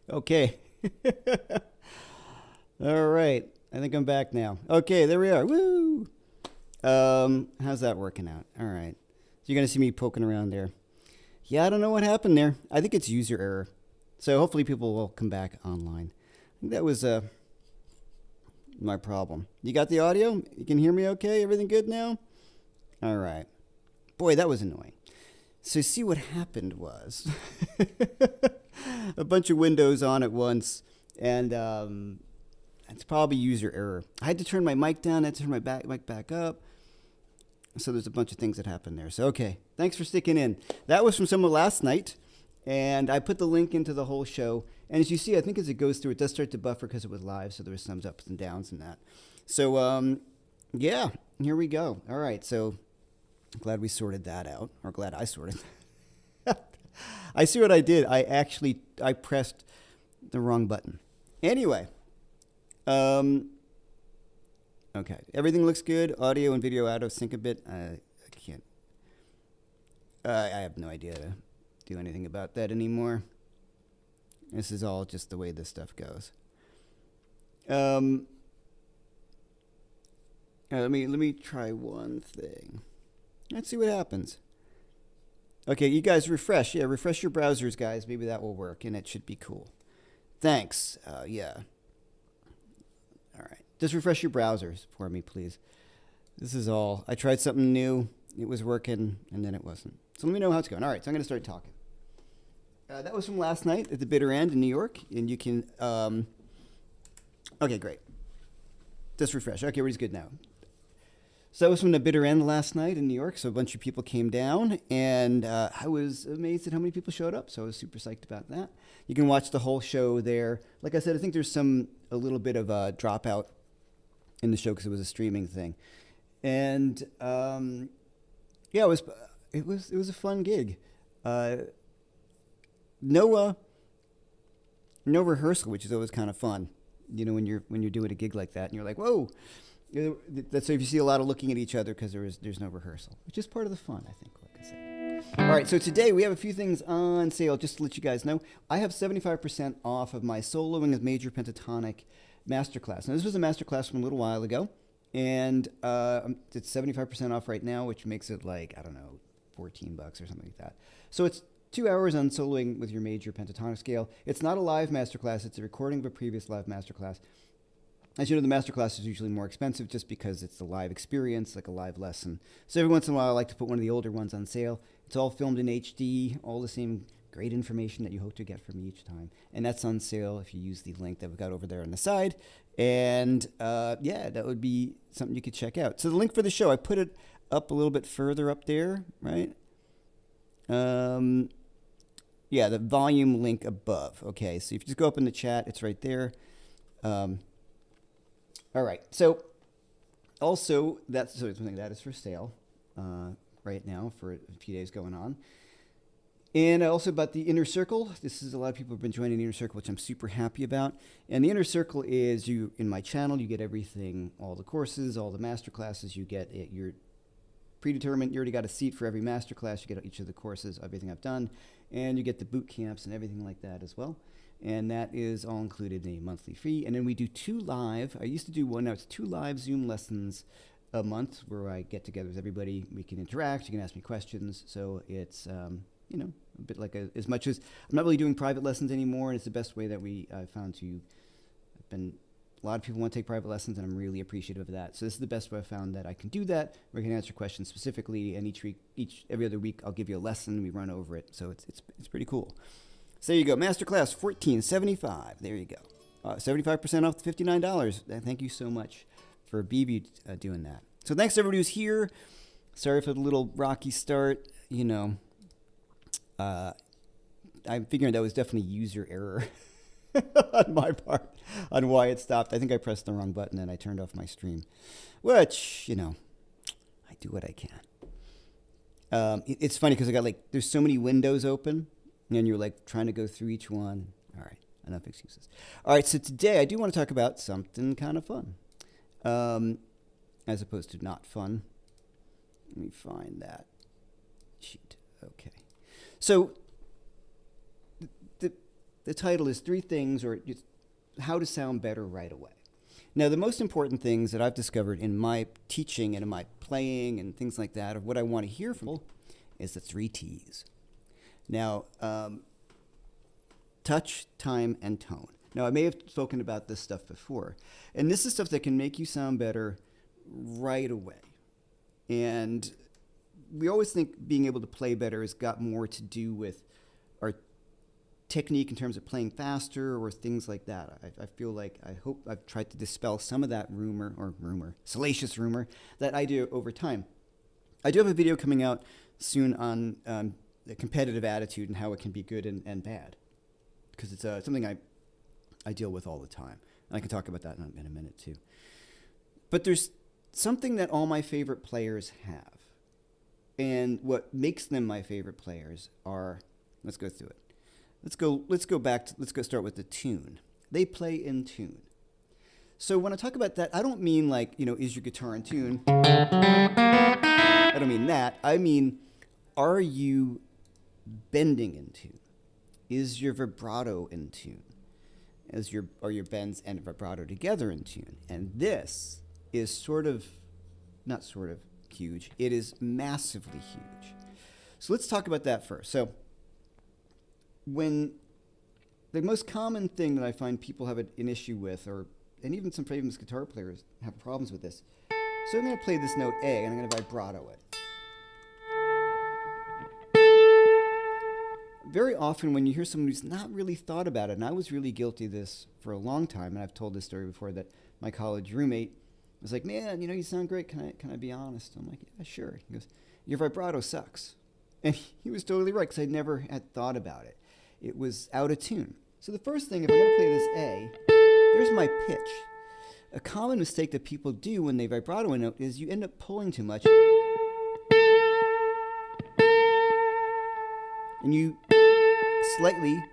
Okay. All right. I think I'm back now. Okay, there we are. Woo! How's that working out? All right. So you're gonna see me poking around there. Yeah, I don't know what happened there. I think it's user error. So hopefully people will come back online. I think that was my problem. You got the audio? You can hear me okay? Everything good now? All right. Boy, that was annoying. So see what happened was a bunch of windows on at once, and it's probably user error. I had to turn my mic down. I had to turn my mic back up. So there's a bunch of things that happened there. So okay, thanks for sticking in. That was from someone last night, and I put the link into the whole show. And as you see, I think as it goes through, it does start to buffer because it was live, so there was some ups and downs in that. So yeah, here we go. All right, so glad we sorted that out, or glad I sorted. I see what I did. I pressed the wrong button. Anyway, okay, everything looks good. Audio and video out of sync a bit. I can't. I have no idea to do anything about that anymore. This is all just the way this stuff goes. Let me try one thing. Let's see what happens. Okay, you guys refresh. Yeah, refresh your browsers, guys. Maybe that will work, and it should be cool. Thanks. Yeah. All right. Just refresh your browsers for me, please. This is all. I tried something new. It was working, and then it wasn't. So let me know how it's going. All right, so I'm going to start talking. That was from last night at the Bitter End in New York, and you can... okay, great. Just refresh. Okay, we're just good now. So that was from the Bitter End last night in New York. So a bunch of people came down, and I was amazed at how many people showed up. So I was super psyched about that. You can watch the whole show there. Like I said, I think there's a little bit of a dropout in the show because it was a streaming thing. And yeah, it was a fun gig. No rehearsal, which is always kind of fun. You know, when you're doing a gig like that, and you're like, whoa. That's so if you see a lot of looking at each other because there's no rehearsal, which is part of the fun, I think, like I said. All right, so today we have a few things on sale, just to let you guys know. I have 75% off of my soloing of major pentatonic masterclass. Now, this was a masterclass from a little while ago, and it's 75% off right now, which makes it like, I don't know, $14 or something like that. So it's 2 hours on soloing with your major pentatonic scale. It's not a live masterclass. It's a recording of a previous live masterclass. As you know, the masterclass is usually more expensive just because it's the live experience, like a live lesson. So every once in a while, I like to put one of the older ones on sale. It's all filmed in HD, all the same great information that you hope to get from me each time. And that's on sale if you use the link that we've got over there on the side. And yeah, that would be something you could check out. So the link for the show, I put it up a little bit further up there, right? Yeah, the volume link above. Okay, so if you just go up in the chat, it's right there. All right, so also that's something that is for sale right now for a few days going on. And also about the Inner Circle. This is a lot of people have been joining the Inner Circle, which I'm super happy about. And the Inner Circle is you in my channel. You get everything, all the courses, all the master classes. You get it. You're predetermined. You already got a seat for every master class. You get each of the courses, everything I've done, and you get the boot camps and everything like that as well. And that is all included in a monthly fee. And then we do 2 live. I used to do one. Now it's 2 live Zoom lessons a month where I get together with everybody. We can interact. You can ask me questions. So it's you know, a bit like as much as I'm not really doing private lessons anymore, and it's the best way that we found to. A lot of people want to take private lessons, and I'm really appreciative of that. So this is the best way I found that I can do that. We can answer questions specifically, and every other week, I'll give you a lesson. We run over it, so it's pretty cool. So there you go, Masterclass $14.75. There you go, 75% off the $59. Thank you so much for BB doing that. So thanks to everybody who's here. Sorry for the little rocky start. You know, I'm figuring that was definitely user error on my part on why it stopped. I think I pressed the wrong button and I turned off my stream, which, you know, I do what I can. It's funny because I got there's so many windows open and you're like trying to go through each one. All right, enough excuses. All right, so today I do want to talk about something kind of fun, as opposed to not fun. Let me find that sheet. Okay. So the title is 3 things, or just how to sound better right away. Now, the most important things that I've discovered in my teaching and in my playing and things like that, of what I want to hear from people, is the 3 T's. Now, touch, time, and tone. Now, I may have spoken about this stuff before, and this is stuff that can make you sound better right away. And we always think being able to play better has got more to do with our technique in terms of playing faster or things like that. I feel like, I hope I've tried to dispel some of that salacious rumor that I do over time. I do have a video coming out soon on the competitive attitude and how it can be good and bad, because it's something I deal with all the time. And I can talk about that in a minute too. But there's something that all my favorite players have. And what makes them my favorite players are, let's go through it. Let's go start with the tune. They play in tune. So when I talk about that, I don't mean like, is your guitar in tune? I don't mean that. I mean, are you bending in tune? Is your vibrato in tune? Are your bends and vibrato together in tune? And this is not huge. It is massively huge. So let's talk about that first. So when the most common thing that I find people have an issue with, and even some famous guitar players have problems with this. So I'm going to play this note A, and I'm going to vibrato it. Very often when you hear someone who's not really thought about it, and I was really guilty of this for a long time, and I've told this story before, that my college roommate was like, man, you sound great. Can I be honest? I'm like, yeah, sure. He goes, your vibrato sucks. And he was totally right, because I never had thought about it. It was out of tune. So the first thing, if I'm going to play this A, there's my pitch. A common mistake that people do when they vibrato a note is you end up pulling too much. And you slightly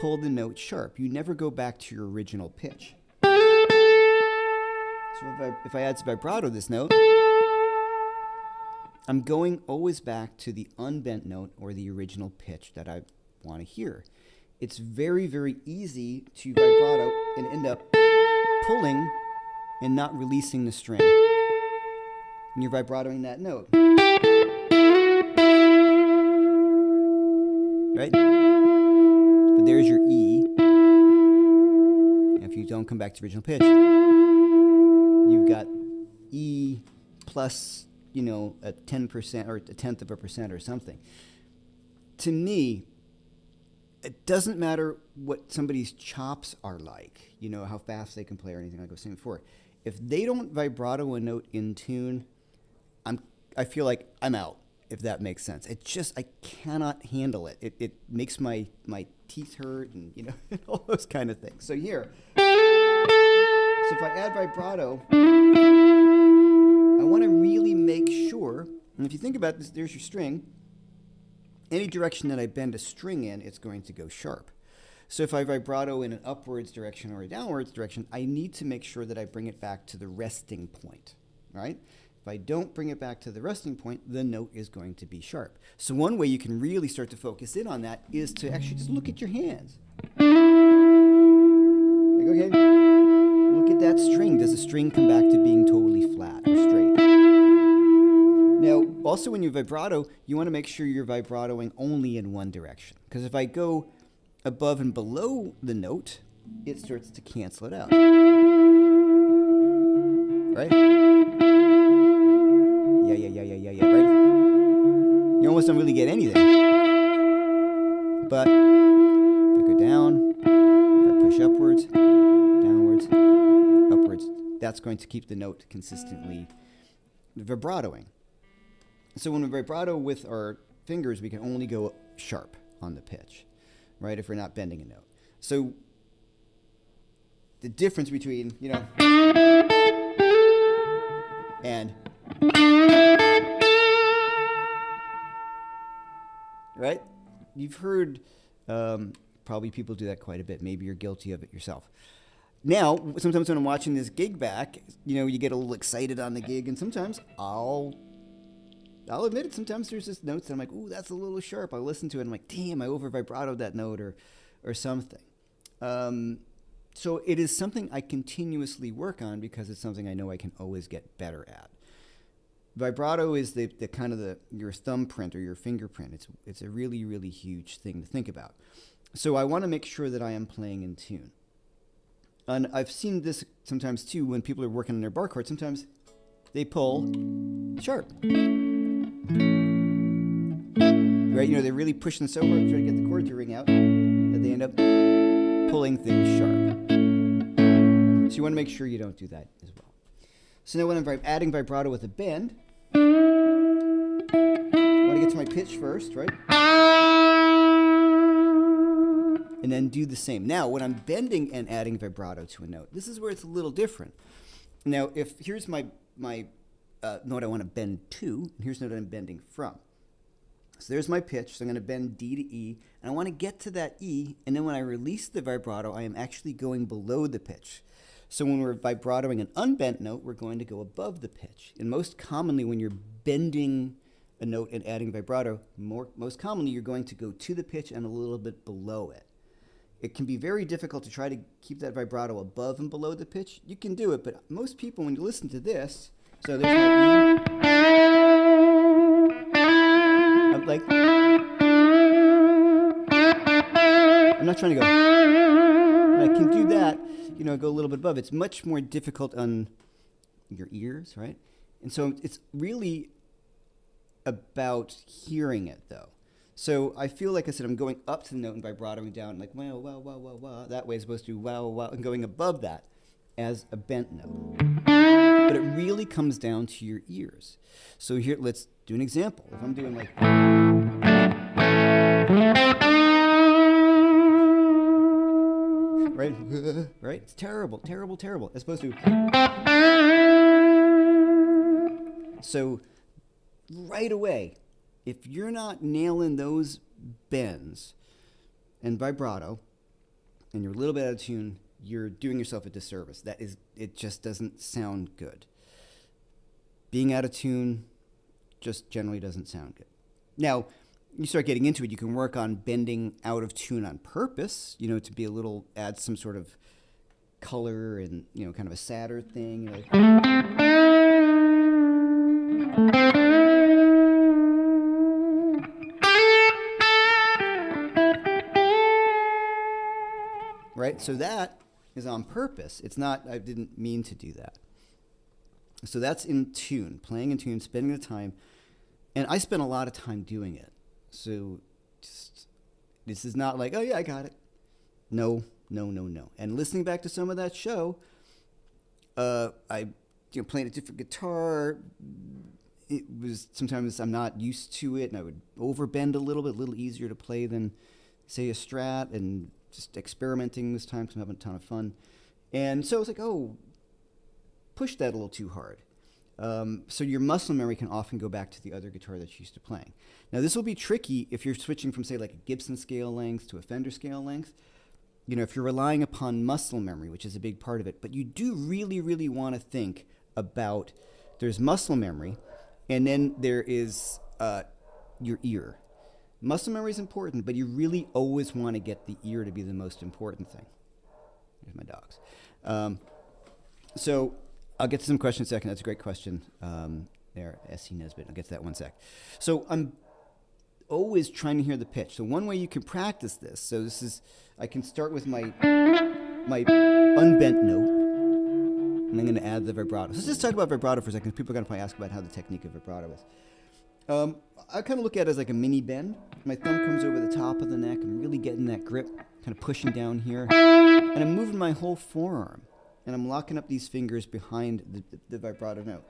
pull the note sharp. You never go back to your original pitch. So if I add some vibrato to this note, I'm going always back to the unbent note or the original pitch that I want to hear. It's very, very easy to vibrato and end up pulling and not releasing the string. And you're vibratoing that note. Right? But there's your E. And if you don't come back to original pitch, you've got E plus, a 10% or a tenth of a percent or something. To me, it doesn't matter what somebody's chops are like, how fast they can play or anything like I was saying before. If they don't vibrato a note in tune, I feel like I'm out, if that makes sense. I cannot handle it. It makes my teeth hurt and, all those kind of things. So here, if I add vibrato, I want to really make sure, and if you think about this, there's your string. Any direction that I bend a string in, it's going to go sharp. So if I vibrato in an upwards direction or a downwards direction, I need to make sure that I bring it back to the resting point, right? If I don't bring it back to the resting point, the note is going to be sharp. So one way you can really start to focus in on that is to actually just look at your hands. Like, okay, look at that string. Does the string come back to being totally flat or straight? Now, also when you vibrato, you want to make sure you're vibratoing only in one direction. Because if I go above and below the note, it starts to cancel it out. Right? Yeah, right? You almost don't really get anything. But if I go down, if I push upwards, downwards, upwards, that's going to keep the note consistently vibratoing. So when we vibrato with our fingers, we can only go sharp on the pitch, right? If we're not bending a note. So the difference between, and, right? You've heard probably people do that quite a bit. Maybe you're guilty of it yourself. Now, sometimes when I'm watching this gig back, you get a little excited on the gig, and sometimes I'll admit it. Sometimes there's just notes that I'm like, ooh, that's a little sharp. I listen to it and I'm like, damn, I over vibratoed that note, or or something. So it is something I continuously work on because it's something I know I can always get better at. Vibrato is the kind of your thumbprint or your fingerprint. It's a really, really huge thing to think about. So I want to make sure that I am playing in tune. And I've seen this sometimes too when people are working on their bar chord. Sometimes they pull sharp. Right? They're really pushing so hard to try to get the chord to ring out that they end up pulling things sharp. So you want to make sure you don't do that as well. So now when I'm adding vibrato with a bend, I want to get to my pitch first, right? And then do the same. Now, when I'm bending and adding vibrato to a note, this is where it's a little different. Now, here's my note I want to bend to, and here's the note I'm bending from. So there's my pitch, so I'm going to bend D to E, and I want to get to that E, and then when I release the vibrato, I am actually going below the pitch. So when we're vibratoing an unbent note, we're going to go above the pitch. And most commonly, when you're bending a note and adding vibrato, most commonly you're going to go to the pitch and a little bit below it. It can be very difficult to try to keep that vibrato above and below the pitch. You can do it, but most people, when you listen to this, so there's my E. I'm like, I'm not trying to go. I can do that, go a little bit above. It's much more difficult on your ears, right? And so it's really about hearing it, though. So I feel like I said I'm going up to the note and vibratoing down, like wow, wow, wow, wow, wow. That way as opposed to wow, wow, and going above that as a bent note. But it really comes down to your ears. So here, let's do an example. If I'm doing like... Right? Right? It's terrible, terrible, terrible. As opposed to... So right away, if you're not nailing those bends and vibrato, and you're a little bit out of tune, you're doing yourself a disservice. It just doesn't sound good. Being out of tune just generally doesn't sound good. Now, you start getting into it, you can work on bending out of tune on purpose, to be add some sort of color and, kind of a sadder thing. Right? So that is on purpose. It's not, I didn't mean to do that. So that's in tune, playing in tune, spending the time. And I spent a lot of time doing it. So this is not like, oh yeah, I got it. No. And listening back to some of that show, I playing a different guitar. It was sometimes I'm not used to it, and I would overbend a little easier to play than, say, a Strat, and just experimenting this time because I'm having a ton of fun. And so it's like, push that a little too hard. So your muscle memory can often go back to the other guitar that you're used to playing. Now, this will be tricky if you're switching from, say, like a Gibson scale length to a Fender scale length. If you're relying upon muscle memory, which is a big part of it. But you do really, really want to think about, there's muscle memory, and then there is your ear. Muscle memory is important, but you really always want to get the ear to be the most important thing. There's my dogs. So I'll get to some questions in a second. That's a great question there, S.C. Nesbitt. I'll get to that one sec. So I'm always trying to hear the pitch. So one way you can practice this, so this is, I can start with my unbent note, and I'm going to add the vibrato. So let's just talk about vibrato for a second. People are going to probably ask about how the technique of vibrato is. I kind of look at it as like a mini bend. My thumb comes over the top of the neck. I'm really getting that grip, kind of pushing down here. And I'm moving my whole forearm. And I'm locking up these fingers behind the vibrato note.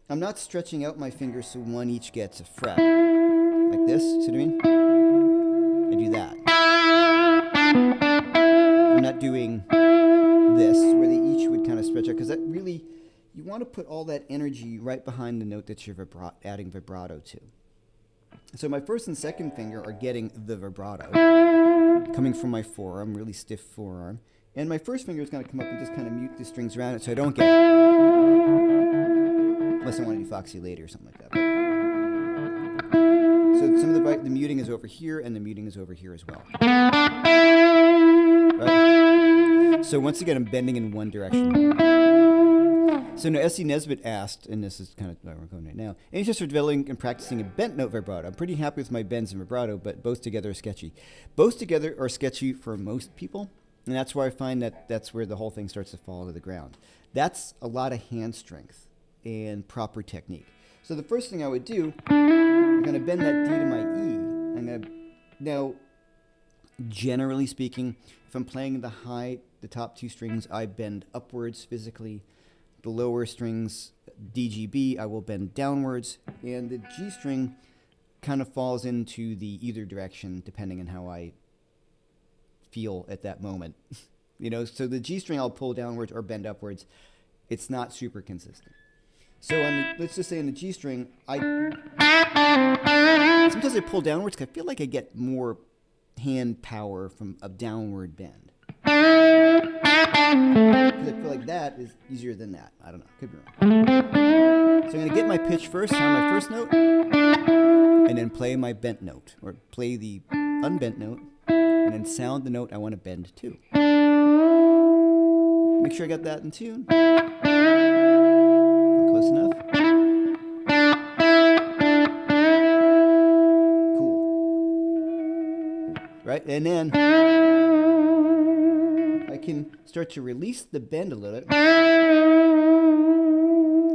I'm not stretching out my fingers so one each gets a fret. Like this, see what I mean? I do that. I'm not doing this, where they each would kind of stretch out, because that really, you want to put all that energy right behind the note that you're adding vibrato to. So my first and second finger are getting the vibrato, coming from my forearm, really stiff forearm. And my first finger is going to come up and just kind of mute the strings around it so I don't get it. Unless I want to do Foxy later or something like that. But, so some of the muting is over here, and the muting is over here as well. So once again, I'm bending in one direction. So now S.C. Nesbitt asked, and this is kind of where we're going right now, any tips for developing and practicing a bent note vibrato? I'm pretty happy with my bends and vibrato, but both together are sketchy. Both together are sketchy for most people, and that's where I find that that's where the whole thing starts to fall to the ground. That's a lot of hand strength and proper technique. So the first thing I would do, I'm going to bend that D to my E. I'm going to, now, generally speaking, if I'm playing the top two strings, I bend upwards physically. The lower strings, D, G, B, I will bend downwards. And the G string kind of falls into the either direction depending on how I feel at that moment. You know, so the G string I'll pull downwards or bend upwards. It's not super consistent. So on the, let's just say on the G string, sometimes I pull downwards because I feel like I get more hand power from a downward bend. Because I feel like that is easier than that. I don't know. Could be wrong. So I'm going to get my pitch first, sound my first note, and then play my bent note, or play the unbent note, and then sound the note I want to bend to. Make sure I got that in tune. Close enough. Cool. Right? And then I can start to release the bend a little bit.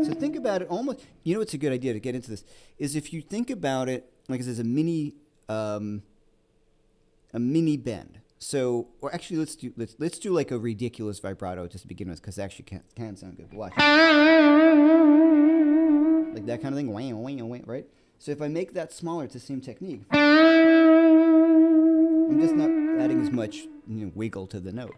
So think about it almost, you know what's a good idea to get into this, is if you think about it like as a mini bend. So, or actually let's do like a ridiculous vibrato just to begin with, because it actually can sound good. Watch. Like that kind of thing, right? So if I make that smaller, it's the same technique. I'm just not adding as much wiggle to the note.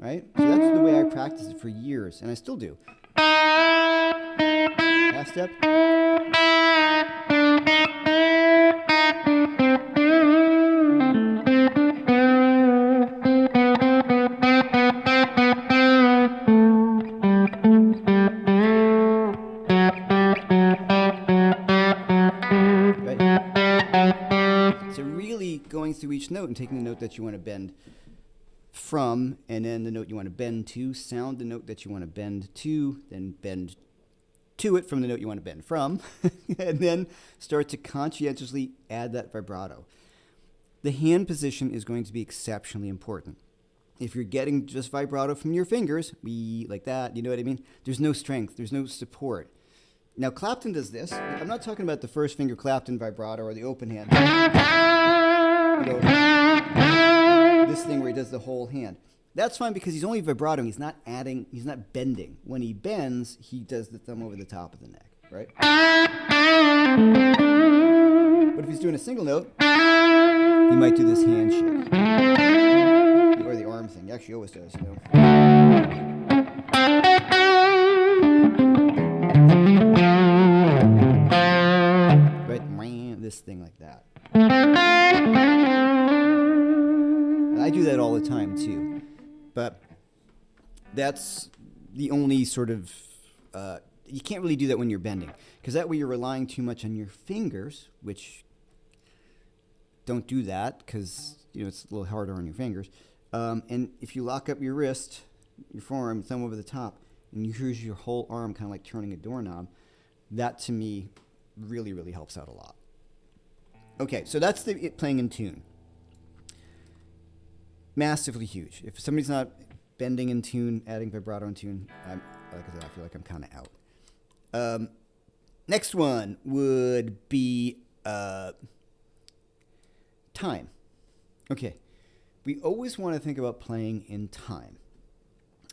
Right? So that's the way I practiced it for years, and I still do. Last step. Through each note and taking the note that you want to bend from, and then the note you want to bend to, sound the note that you want to bend to, then bend to it from the note you want to bend from, and then start to conscientiously add that vibrato. The hand position is going to be exceptionally important. If you're getting just vibrato from your fingers, like that, you know what I mean? There's no strength, there's no support. Now Clapton does this. I'm not talking about the first finger Clapton vibrato or the open hand. This thing where he does the whole hand. That's fine because he's only vibrating. He's not adding, he's not bending. When he bends, he does the thumb over the top of the neck, right? But if he's doing a single note, he might do this hand shake. Or the arm thing. He actually always does, you know. Right? This thing like that. I do that all the time too, but that's the only sort of, you can't really do that when you're bending, because that way you're relying too much on your fingers, which don't do that because it's a little harder on your fingers. And if you lock up your wrist, your forearm, thumb over the top, and you use your whole arm kind of like turning a doorknob, that to me really, really helps out a lot. Okay, so that's the playing in tune. Massively huge. If somebody's not bending in tune, adding vibrato in tune, like I said, I feel like I'm kind of out. Next one would be time. Okay, we always want to think about playing in time,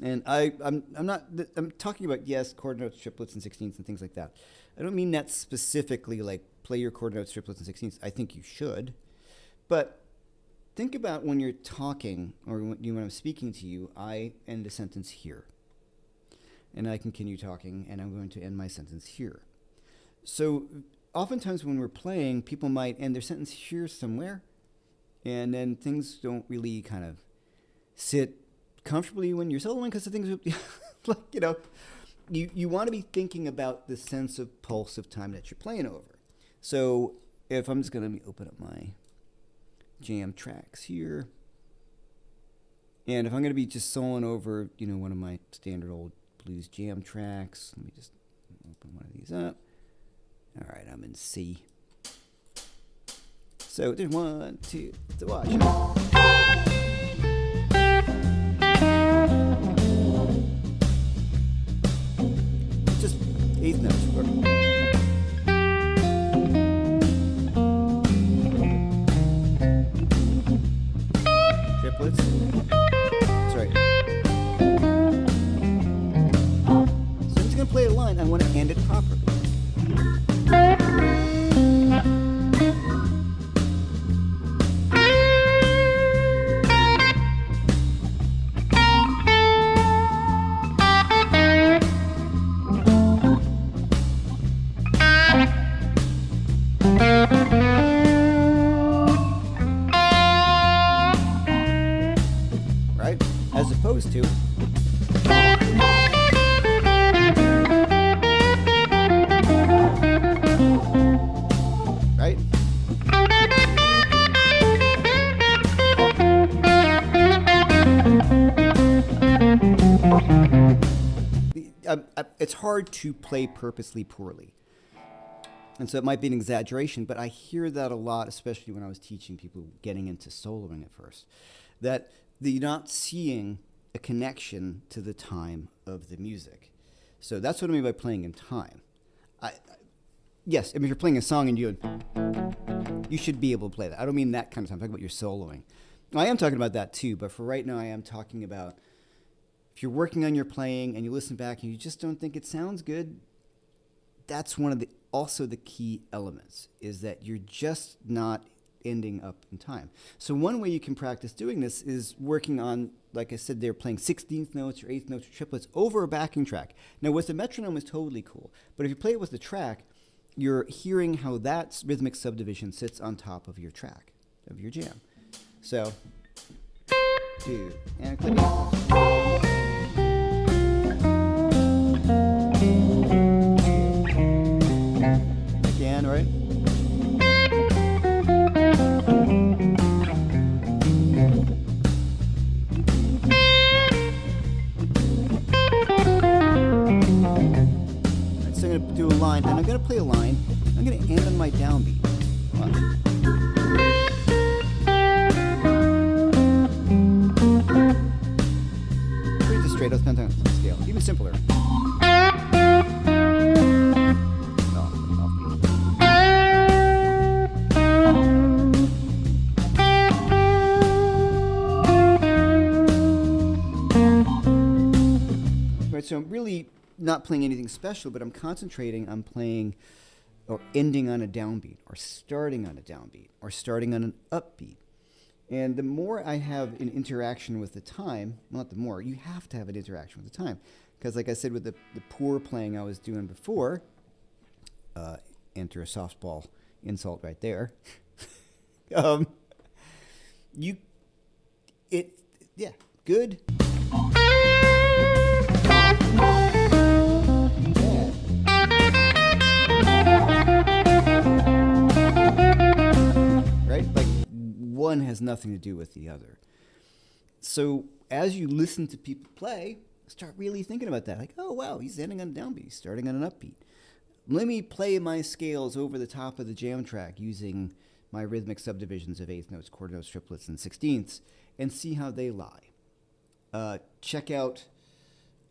and I'm talking about, yes, chord notes, triplets, and sixteenths and things like that. I don't mean that specifically like play your chord notes, triplets, and sixteenths. I think you should, but think about when you're talking or when I'm speaking to you, I end a sentence here. And I continue talking, and I'm going to end my sentence here. So oftentimes when we're playing, people might end their sentence here somewhere, and then things don't really kind of sit comfortably when you're soloing, because the things, like, you want to be thinking about the sense of pulse of time that you're playing over. So if I'm just going to open up my jam tracks here. And if I'm going to be just soloing over, one of my standard old blues jam tracks, let me just open one of these up. All right, I'm in C. So there's 1, 2, to watch. Just eighth notes. Triplets. That's right. So I'm just going to play a line. I want to end it properly. As opposed to right? It's hard to play purposely poorly. And so it might be an exaggeration, but I hear that a lot, especially when I was teaching people getting into soloing at first, that you're not seeing a connection to the time of the music. So that's what I mean by playing in time. Yes, I mean, if you're playing a song and you should be able to play that. I don't mean that kind of time. I'm talking about your soloing. I am talking about that too, but for right now I am talking about if you're working on your playing and you listen back and you just don't think it sounds good, that's one of the also the key elements, is that you're just not ending up in time. So one way you can practice doing this is working on, like I said, they're playing 16th notes or 8th notes or triplets over a backing track. Now with the metronome is totally cool, but if you play it with the track, you're hearing how that rhythmic subdivision sits on top of your track, of your jam. So, 2, and click. Again, right? So I'm going to do a line, and I'm going to play a line. I'm going to end on my downbeat. Watch. Pretty just straight, pentatonic scale, even simpler. So I'm really not playing anything special, but I'm concentrating on playing or ending on a downbeat or starting on a downbeat or starting on an upbeat. And the more I have an interaction with the time, well, not the more, you have to have an interaction with the time. Because like I said, with the poor playing I was doing before, enter a softball insult right there. Good. Right? Like one has nothing to do with the other. So as you listen to people play, start really thinking about that. Like, oh wow, he's ending on a downbeat, he's starting on an upbeat. Let me play my scales over the top of the jam track using my rhythmic subdivisions of eighth notes, quarter notes, triplets, and sixteenths, and see how they lie. Check out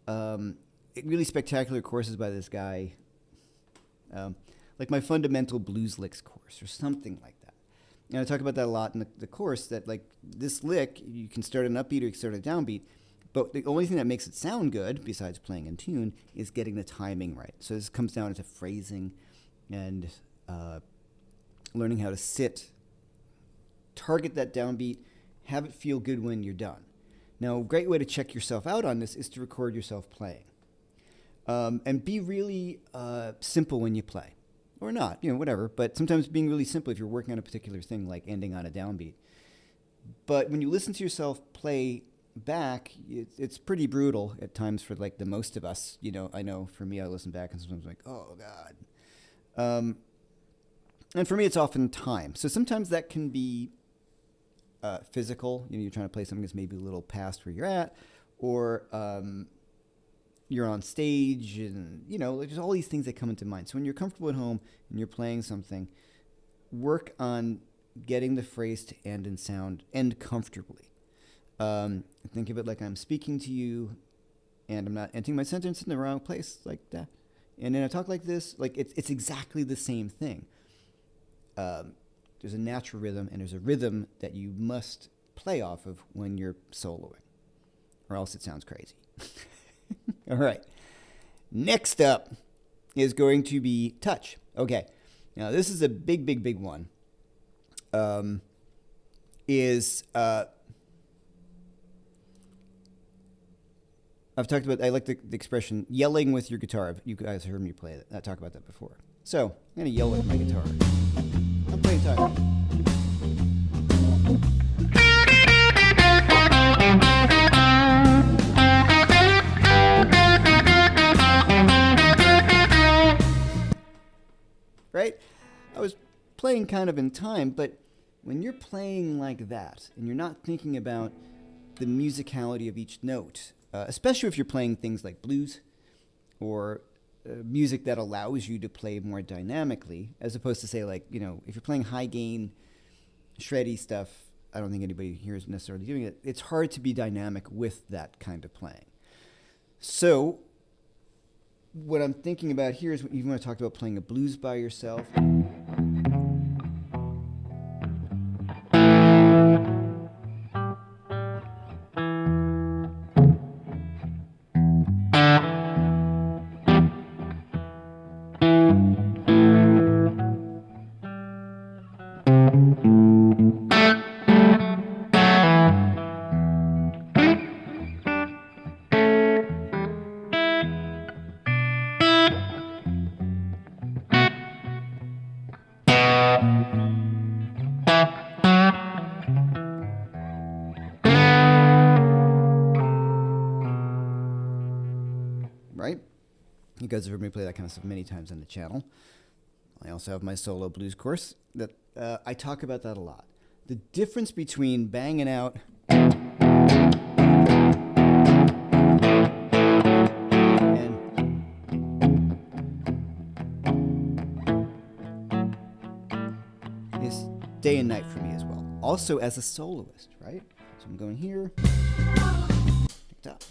really spectacular courses by this guy, like my fundamental blues licks course or something like that. And I talk about that a lot in the course, that like this lick, you can start an upbeat or you can start a downbeat, but the only thing that makes it sound good, besides playing in tune, is getting the timing right. So this comes down to phrasing and learning how to sit, target that downbeat, have it feel good when you're done. Now, a great way to check yourself out on this is to record yourself playing. And be really simple when you play. Or not, whatever. But sometimes being really simple if you're working on a particular thing, like ending on a downbeat. But when you listen to yourself play back, it's pretty brutal at times for like the most of us. I know for me, I listen back and sometimes I'm like, oh, God. And for me, it's often time. So sometimes that can be physical. You're trying to play something that's maybe a little past where you're at, or you're on stage, and there's all these things that come into mind. So when you're comfortable at home and you're playing something, work on getting the phrase to end comfortably. Think of it like I'm speaking to you, and I'm not ending my sentence in the wrong place like that. And in a talk like this, like it's exactly the same thing. There's a natural rhythm, and there's a rhythm that you must play off of when you're soloing, or else it sounds crazy. All right. Next up is going to be touch. Okay. Now this is a big one. I've talked about, I like the expression yelling with your guitar. You guys heard me play it. I talked about that before. So I'm going to yell with my guitar. I'm playing touch. Right? I was playing kind of in time, but when you're playing like that and you're not thinking about the musicality of each note, especially if you're playing things like blues or music that allows you to play more dynamically, as opposed to say like, if you're playing high gain, shreddy stuff, I don't think anybody here is necessarily doing it. It's hard to be dynamic with that kind of playing. So what I'm thinking about here is even when I talked about playing a blues by yourself. Right? You guys have heard me play that kind of stuff many times on the channel. I also have my solo blues course that I talk about that a lot. The difference between banging out is day and night for me as well. Also as a soloist, right? So I'm going here, picked up.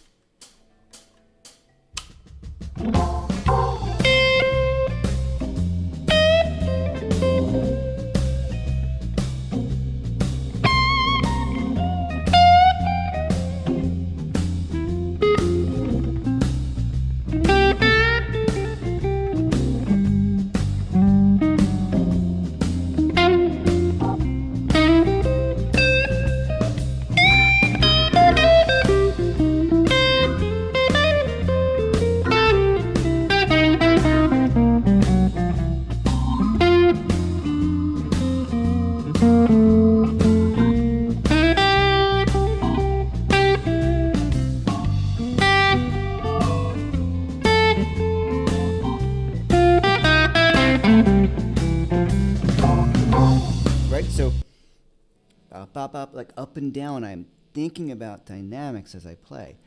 Up, like up and down. I'm thinking about dynamics as I play.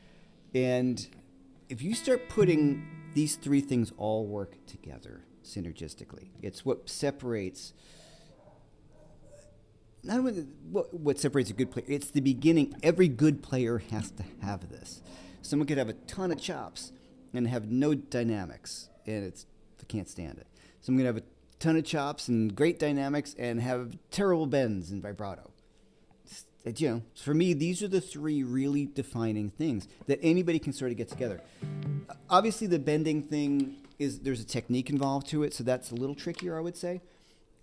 And if you start putting these three things all work together synergistically, it's what separates, not only what separates a good player, it's the beginning. Every good player has to have this. Someone could have a ton of chops and have no dynamics, and they can't stand it. Someone could have a ton of chops and great dynamics and have terrible bends and vibrato. For me, these are the three really defining things that anybody can sort of get together. Obviously, the bending thing there's a technique involved to it, so that's a little trickier, I would say.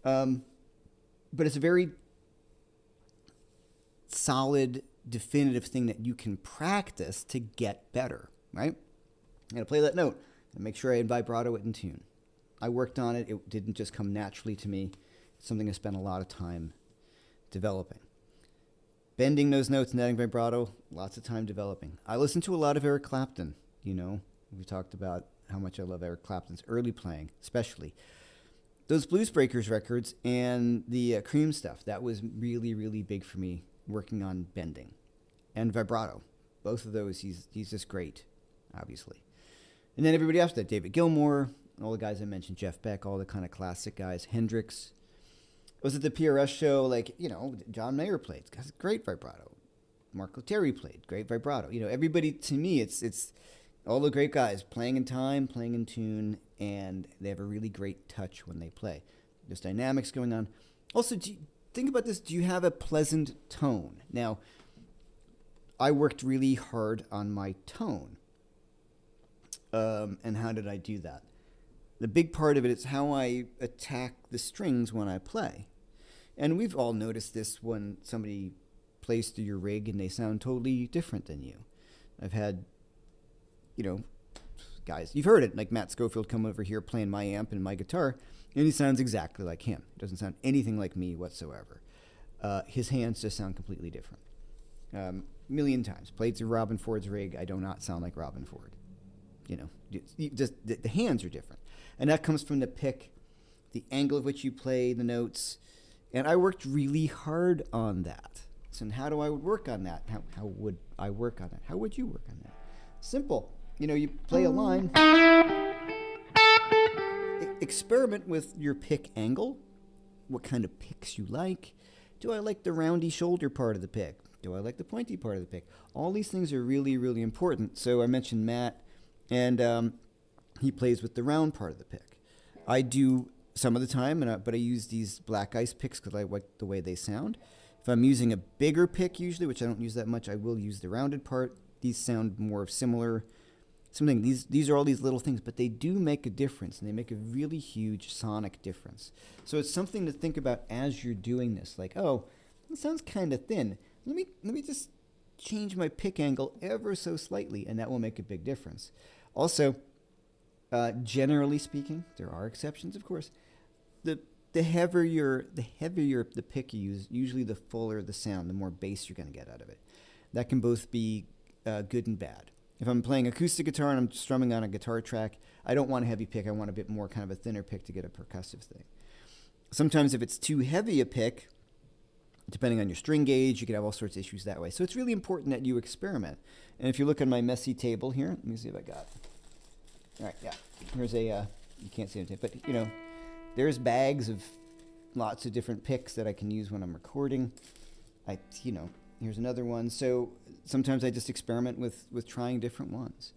But it's a very solid, definitive thing that you can practice to get better, right? I'm going to play that note and make sure I vibrato it in tune. I worked on it. It didn't just come naturally to me. It's something I spent a lot of time developing. Bending those notes and adding vibrato, lots of time developing. I listen to a lot of Eric Clapton. We talked about how much I love Eric Clapton's early playing, especially. Those Blues Breakers records and the Cream stuff, that was really, really big for me working on bending and vibrato. Both of those, he's just great, obviously. And then everybody after that, David Gilmour, all the guys I mentioned, Jeff Beck, all the kind of classic guys, Hendrix. Was at the PRS show, like, John Mayer played, has great vibrato. Mark Lettieri played, great vibrato. Everybody, to me, it's all the great guys playing in time, playing in tune, and they have a really great touch when they play. There's dynamics going on. Also, think about this. Do you have a pleasant tone? Now, I worked really hard on my tone. And how did I do that? The big part of it is how I attack the strings when I play. And we've all noticed this when somebody plays through your rig and they sound totally different than you. I've had, guys, you've heard it, like Matt Schofield come over here playing my amp and my guitar, and he sounds exactly like him. It doesn't sound anything like me whatsoever. His hands just sound completely different. Million times. Played through Robin Ford's rig, I do not sound like Robin Ford. Just the hands are different. And that comes from the pick, the angle of which you play the notes. And I worked really hard on that. So how do I work on that? How would I work on that? How would you work on that? Simple. You play a line. Experiment with your pick angle. What kind of picks you like. Do I like the roundy shoulder part of the pick? Do I like the pointy part of the pick? All these things are really, really important. So I mentioned Matt, and he plays with the round part of the pick. I do some of the time, but I use these black ice picks because I like the way they sound. If I'm using a bigger pick usually, which I don't use that much, I will use the rounded part. These sound more similar. These are all these little things, but they do make a difference, and they make a really huge sonic difference. So it's something to think about as you're doing this. Like, oh, it sounds kind of thin. Let me just change my pick angle ever so slightly, and that will make a big difference. Also, generally speaking, there are exceptions, of course. The heavier the pick you use, usually the fuller the sound, the more bass you're going to get out of it. That can both be good and bad. If I'm playing acoustic guitar and I'm strumming on a guitar track, I don't want a heavy pick. I want a bit more kind of a thinner pick to get a percussive thing. Sometimes if it's too heavy a pick, depending on your string gauge, you can have all sorts of issues that way. So it's really important that you experiment. And if you look on my messy table here, let me see if I got it. All right, yeah. Here's you can't see it, but there's bags of lots of different picks that I can use when I'm recording. Here's another one. So sometimes I just experiment with trying different ones.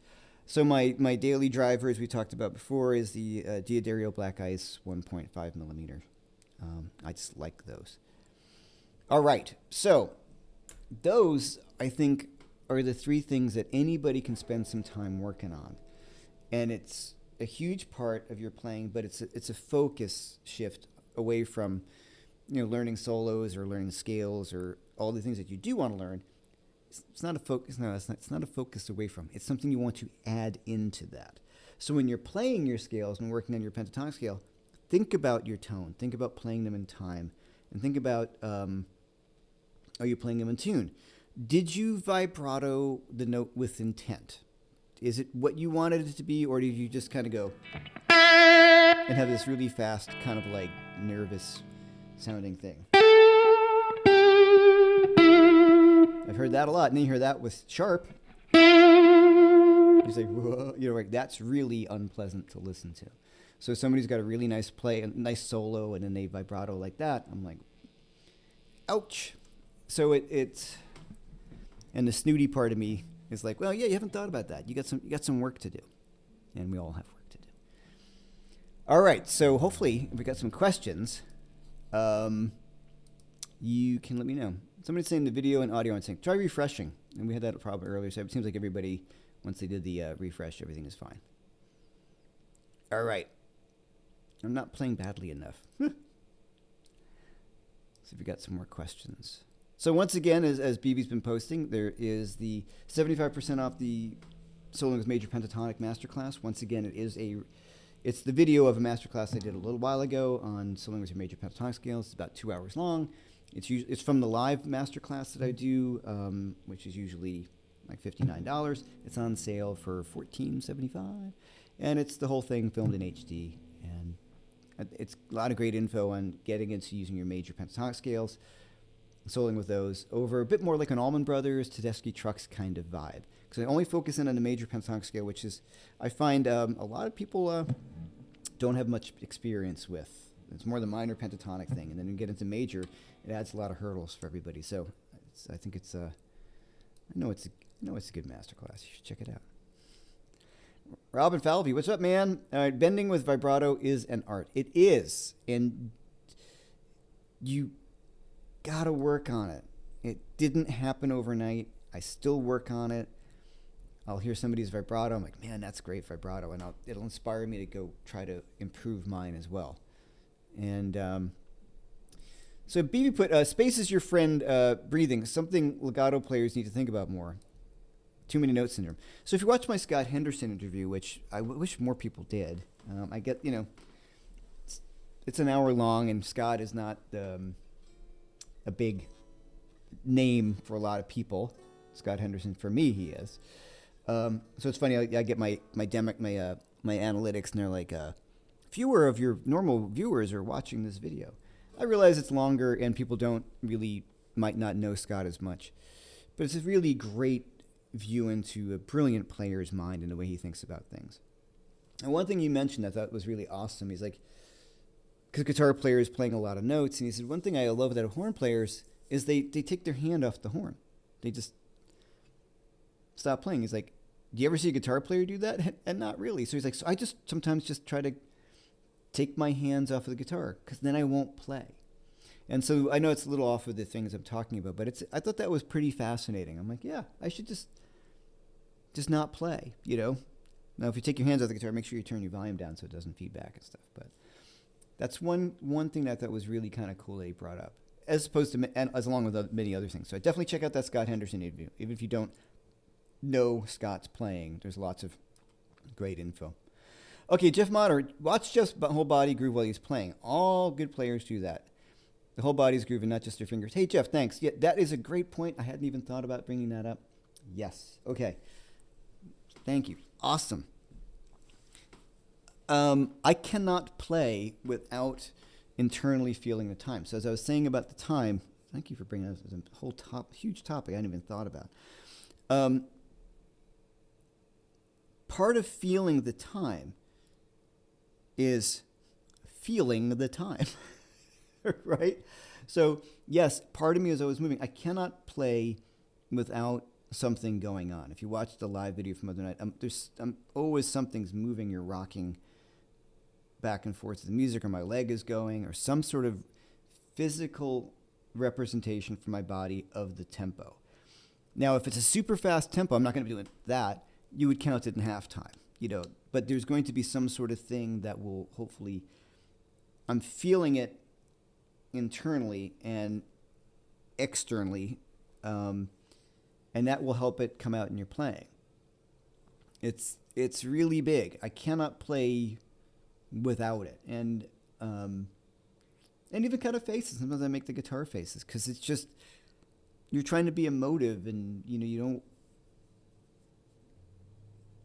So my daily driver, as we talked about before, is the D'Addario Black Ice 1.5 millimeter. I just like those. All right, so those, I think, are the three things that anybody can spend some time working on. And it's a huge part of your playing, but it's a focus shift away from learning solos or learning scales or all the things that you do want to learn. It's not a focus. No, it's not a focus away from. It's something you want to add into that. So when you're playing your scales and working on your pentatonic scale, think about your tone. Think about playing them in time, and think about are you playing them in tune? Did you vibrato the note with intent? Is it what you wanted it to be, or did you just kind of go and have this really fast, kind of like nervous sounding thing? I've heard that a lot, and then you hear that with sharp. You say, whoa, like that's really unpleasant to listen to. So somebody's got a really nice play, a nice solo, and then they vibrato like that. I'm like, ouch. So it's, and the snooty part of me is like, well, yeah, you haven't thought about that. You got some work to do, and we all have work to do. All right, so hopefully, if we got some questions, you can let me know. Somebody's saying the video and audio, and saying try refreshing, and we had that problem earlier. So it seems like everybody, once they did the refresh, everything is fine. All right, I'm not playing badly enough. See if we got some more questions. So once again, as BB's been posting, there is the 75% off the Soloing with Major Pentatonic Masterclass. Once again, it's the video of a masterclass I did a little while ago on Soloing with your Major Pentatonic scales. It's about 2 hours long. It's from the live masterclass that I do, which is usually like $59. It's on sale for $14.75, and it's the whole thing filmed in HD. And it's a lot of great info on getting into using your major pentatonic scales. soloing with those over a bit more like an Allman Brothers, Tedeschi Trucks kind of vibe. Because I only focus in on the major pentatonic scale, which is, I find a lot of people don't have much experience with. It's more the minor pentatonic thing. And then you get into major, it adds a lot of hurdles for everybody. So I think it's, I know it's a good masterclass. You should check it out. Robin Falvey, what's up, man? Bending with vibrato is an art. It is. And you got to work on it. It didn't happen overnight. I still work on it. I'll hear somebody's vibrato. I'm like, man, that's great vibrato. And it'll inspire me to go try to improve mine as well. And so BB put, space is your friend breathing. Something legato players need to think about more. Too many note syndrome. So if you watch my Scott Henderson interview, which I wish more people did, I get, it's an hour long, and Scott is not a big name for a lot of people. Scott Henderson, for me, he is. So it's funny. I get my analytics, and they're like, fewer of your normal viewers are watching this video. I realize it's longer, and people might not know Scott as much, but it's a really great view into a brilliant player's mind and the way he thinks about things. And one thing you mentioned I thought was really awesome. He's like, because guitar players playing a lot of notes, and he said, one thing I love about horn players is they take their hand off the horn. They just stop playing. He's like, do you ever see a guitar player do that? And not really. So he's like, so I just sometimes just try to take my hands off of the guitar, because then I won't play. And so I know it's a little off of the things I'm talking about, but I thought that was pretty fascinating. I'm like, yeah, I should just not play, Now, if you take your hands off the guitar, make sure you turn your volume down so it doesn't feedback and stuff. But that's one thing that I thought was really kind of cool that he brought up, as opposed to, and as along with many other things. So I definitely check out that Scott Henderson interview. Even if you don't know Scott's playing, there's lots of great info. Okay, Jeff Motter, watch Jeff's whole body groove while he's playing. All good players do that. The whole body's grooving, not just your fingers. Hey, Jeff, thanks. Yeah, that is a great point. I hadn't even thought about bringing that up. Yes. Okay. Thank you. Awesome. I cannot play without internally feeling the time. So as I was saying about the time, thank you for bringing that as a whole huge topic I hadn't even thought about. Part of feeling the time is feeling the time. Right? So, yes, part of me is always moving. I cannot play without something going on. If you watch the live video from the other night, there's always something's moving. You're rocking back and forth to the music, or my leg is going, or some sort of physical representation for my body of the tempo. Now, if it's a super fast tempo, I'm not going to be doing that. You would count it in halftime, But there's going to be some sort of thing that will hopefully, I'm feeling it internally and externally, and that will help it come out in your playing. It's really big. I cannot play without it, and even kind of faces. Sometimes I make the guitar faces because it's just you're trying to be emotive, and you don't.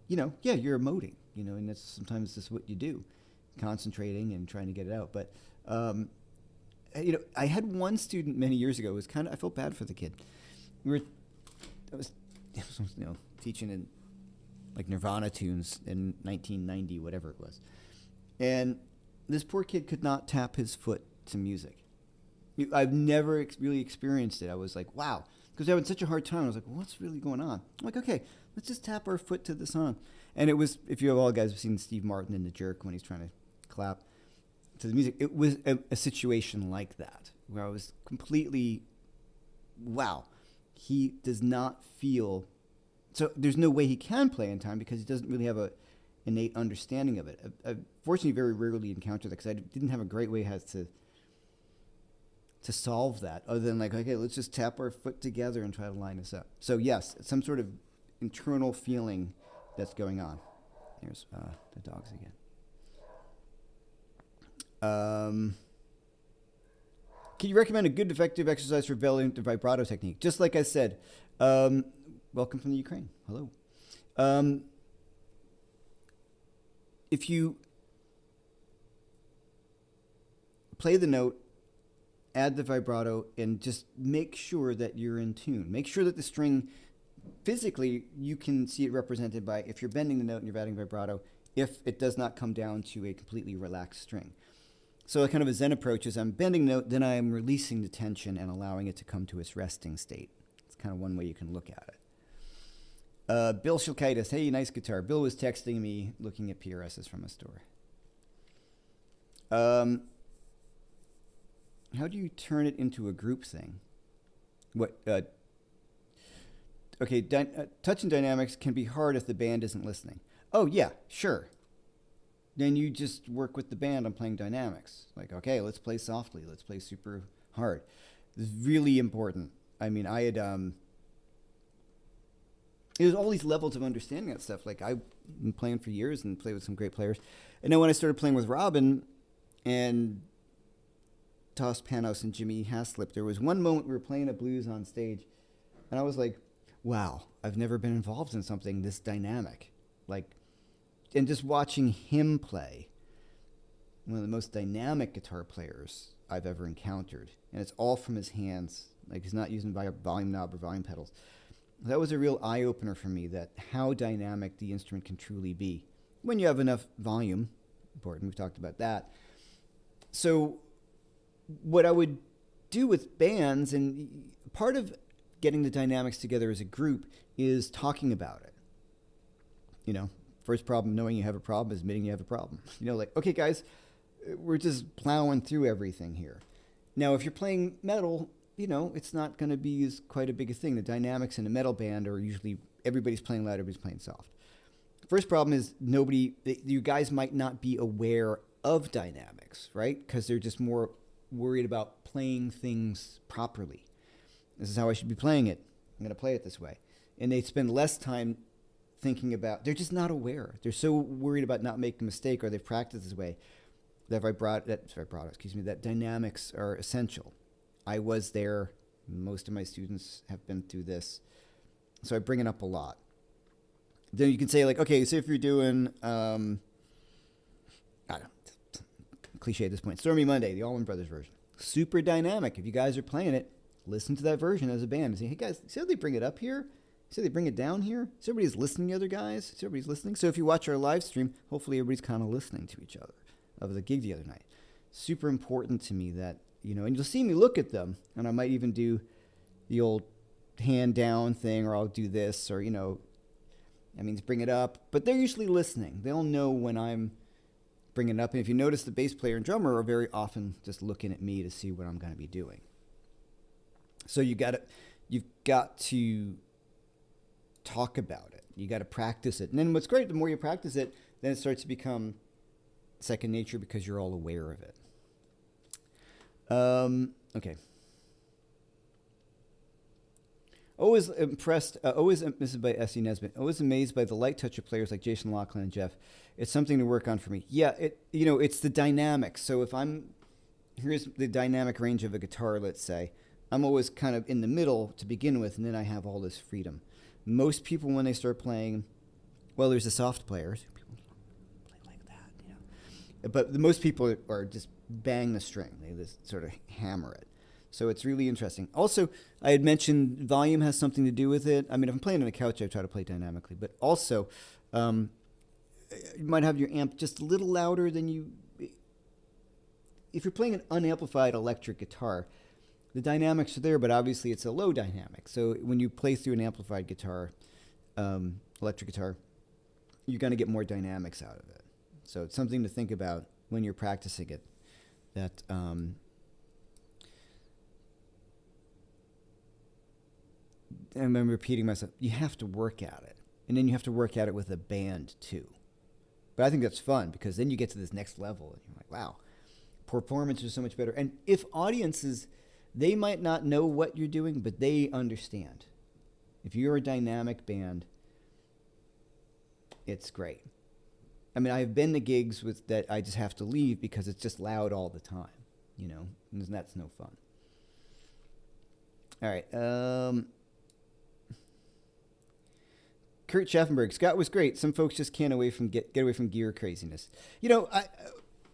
You're emoting. And that's sometimes just what you do, concentrating and trying to get it out, but. I had one student many years ago. It was I felt bad for the kid. I was teaching in like Nirvana tunes in 1990, whatever it was. And this poor kid could not tap his foot to music. I've never really experienced it. I was like, wow. Because I had such a hard time. I was like, well, what's really going on? I'm like, okay, let's just tap our foot to the song. And it was, if you have all guys have seen Steve Martin in The Jerk when he's trying to clap to the music, it was a situation like that where I was completely, wow, he does not feel, so there's no way he can play in time because he doesn't really have a innate understanding of it. I fortunately very rarely encountered that because I didn't have a great way to solve that other than like, okay, let's just tap our foot together and try to line this up. So yes, some sort of internal feeling that's going on. Here's the dogs again. Can you recommend a good effective exercise for building the vibrato technique? Just like I said, welcome from the Ukraine. Hello. If you play the note add the vibrato, and just make sure that you're in tune. Make sure that the string, physically, you can see it represented by, if you're bending the note and you're adding vibrato, if it does not come down to a completely relaxed string. So kind of a Zen approach is I'm bending the note, then I am releasing the tension and allowing it to come to its resting state. It's kind of one way you can look at it. Bill Shilkaitis, hey, nice guitar. Bill was texting me looking at PRSs from a store. How do you turn it into a group thing? What? Okay, touch and dynamics can be hard if the band isn't listening. Oh, yeah, sure. Then you just work with the band on playing dynamics. Like, okay, let's play softly. Let's play super hard. It's really important. I mean, I had... There's all these levels of understanding that stuff. Like, I've been playing for years and played with some great players. And then when I started playing with Robin and Toss Panos and Jimmy Haslip, there was one moment we were playing a blues on stage, and I was like, wow, I've never been involved in something this dynamic. Like, and just watching him play, one of the most dynamic guitar players I've ever encountered, and it's all from his hands. Like, he's not using volume knob or volume pedals. That was a real eye-opener for me, that how dynamic the instrument can truly be when you have enough volume. Important, we've talked about that. So what I would do with bands, and part of getting the dynamics together as a group is talking about it. You know, first problem, knowing you have a problem, is admitting you have a problem. You know, like, okay, guys, we're just plowing through everything here. Now, if you're playing metal, you know, it's not going to be as quite a big a thing. The dynamics in a metal band are usually everybody's playing loud, everybody's playing soft. First problem is you guys might not be aware of dynamics, right? Because they're just more worried about playing things properly. This is how I should be playing it. I'm going to play it this way. And they spend less time thinking about, they're just not aware. They're so worried about not making a mistake, or they've practiced this way, that dynamics are essential. I was there. Most of my students have been through this. So I bring it up a lot. Then you can say, like, okay, so if you're doing, I don't know, cliche at this point, Stormy Monday, the Allman Brothers version. Super dynamic. If you guys are playing it, listen to that version as a band and say, hey guys, see how they bring it up here? See how they bring it down here? So everybody's listening to the other guys? So everybody's listening? So if you watch our live stream, hopefully everybody's kind of listening to each other of the gig the other night. Super important to me that, you know, and you'll see me look at them, and I might even do the old hand down thing, or I'll do this, or, you know, that means bring it up. But they're usually listening. They'll know when I'm bringing it up. And if you notice, the bass player and drummer are very often just looking at me to see what I'm going to be doing. So you've got to talk about it. You got to practice it. And then what's great, the more you practice it, then it starts to become second nature because you're all aware of it. Okay. Always impressed, this is by S.E. Nesbitt, always amazed by the light touch of players like Jason Laughlin and Jeff. It's something to work on for me. Yeah, it's the dynamics. So here's the dynamic range of a guitar, let's say. I'm always kind of in the middle to begin with, and then I have all this freedom. Most people, when they start playing, well, there's the soft players. People play like that, you know. But most people are just bang the string. They just sort of hammer it. So it's really interesting. Also, I had mentioned volume has something to do with it. I mean, if I'm playing on a couch, I try to play dynamically. But also, you might have your amp just a little louder than you... If you're playing an unamplified electric guitar, the dynamics are there, but obviously it's a low dynamic. So when you play through an amplified guitar, electric guitar, you're going to get more dynamics out of it. So it's something to think about when you're practicing it. That... and I'm repeating myself, you have to work at it. And then you have to work at it with a band, too. But I think that's fun, because then you get to this next level, and you're like, wow, performance is so much better. And if audiences, they might not know what you're doing, but they understand. If you're a dynamic band, it's great. I mean, I've been to gigs with that I just have to leave because it's just loud all the time, you know, and that's no fun. All right. Kurt Schaffenberg, Scott was great. Some folks just can't get away from gear craziness. You know,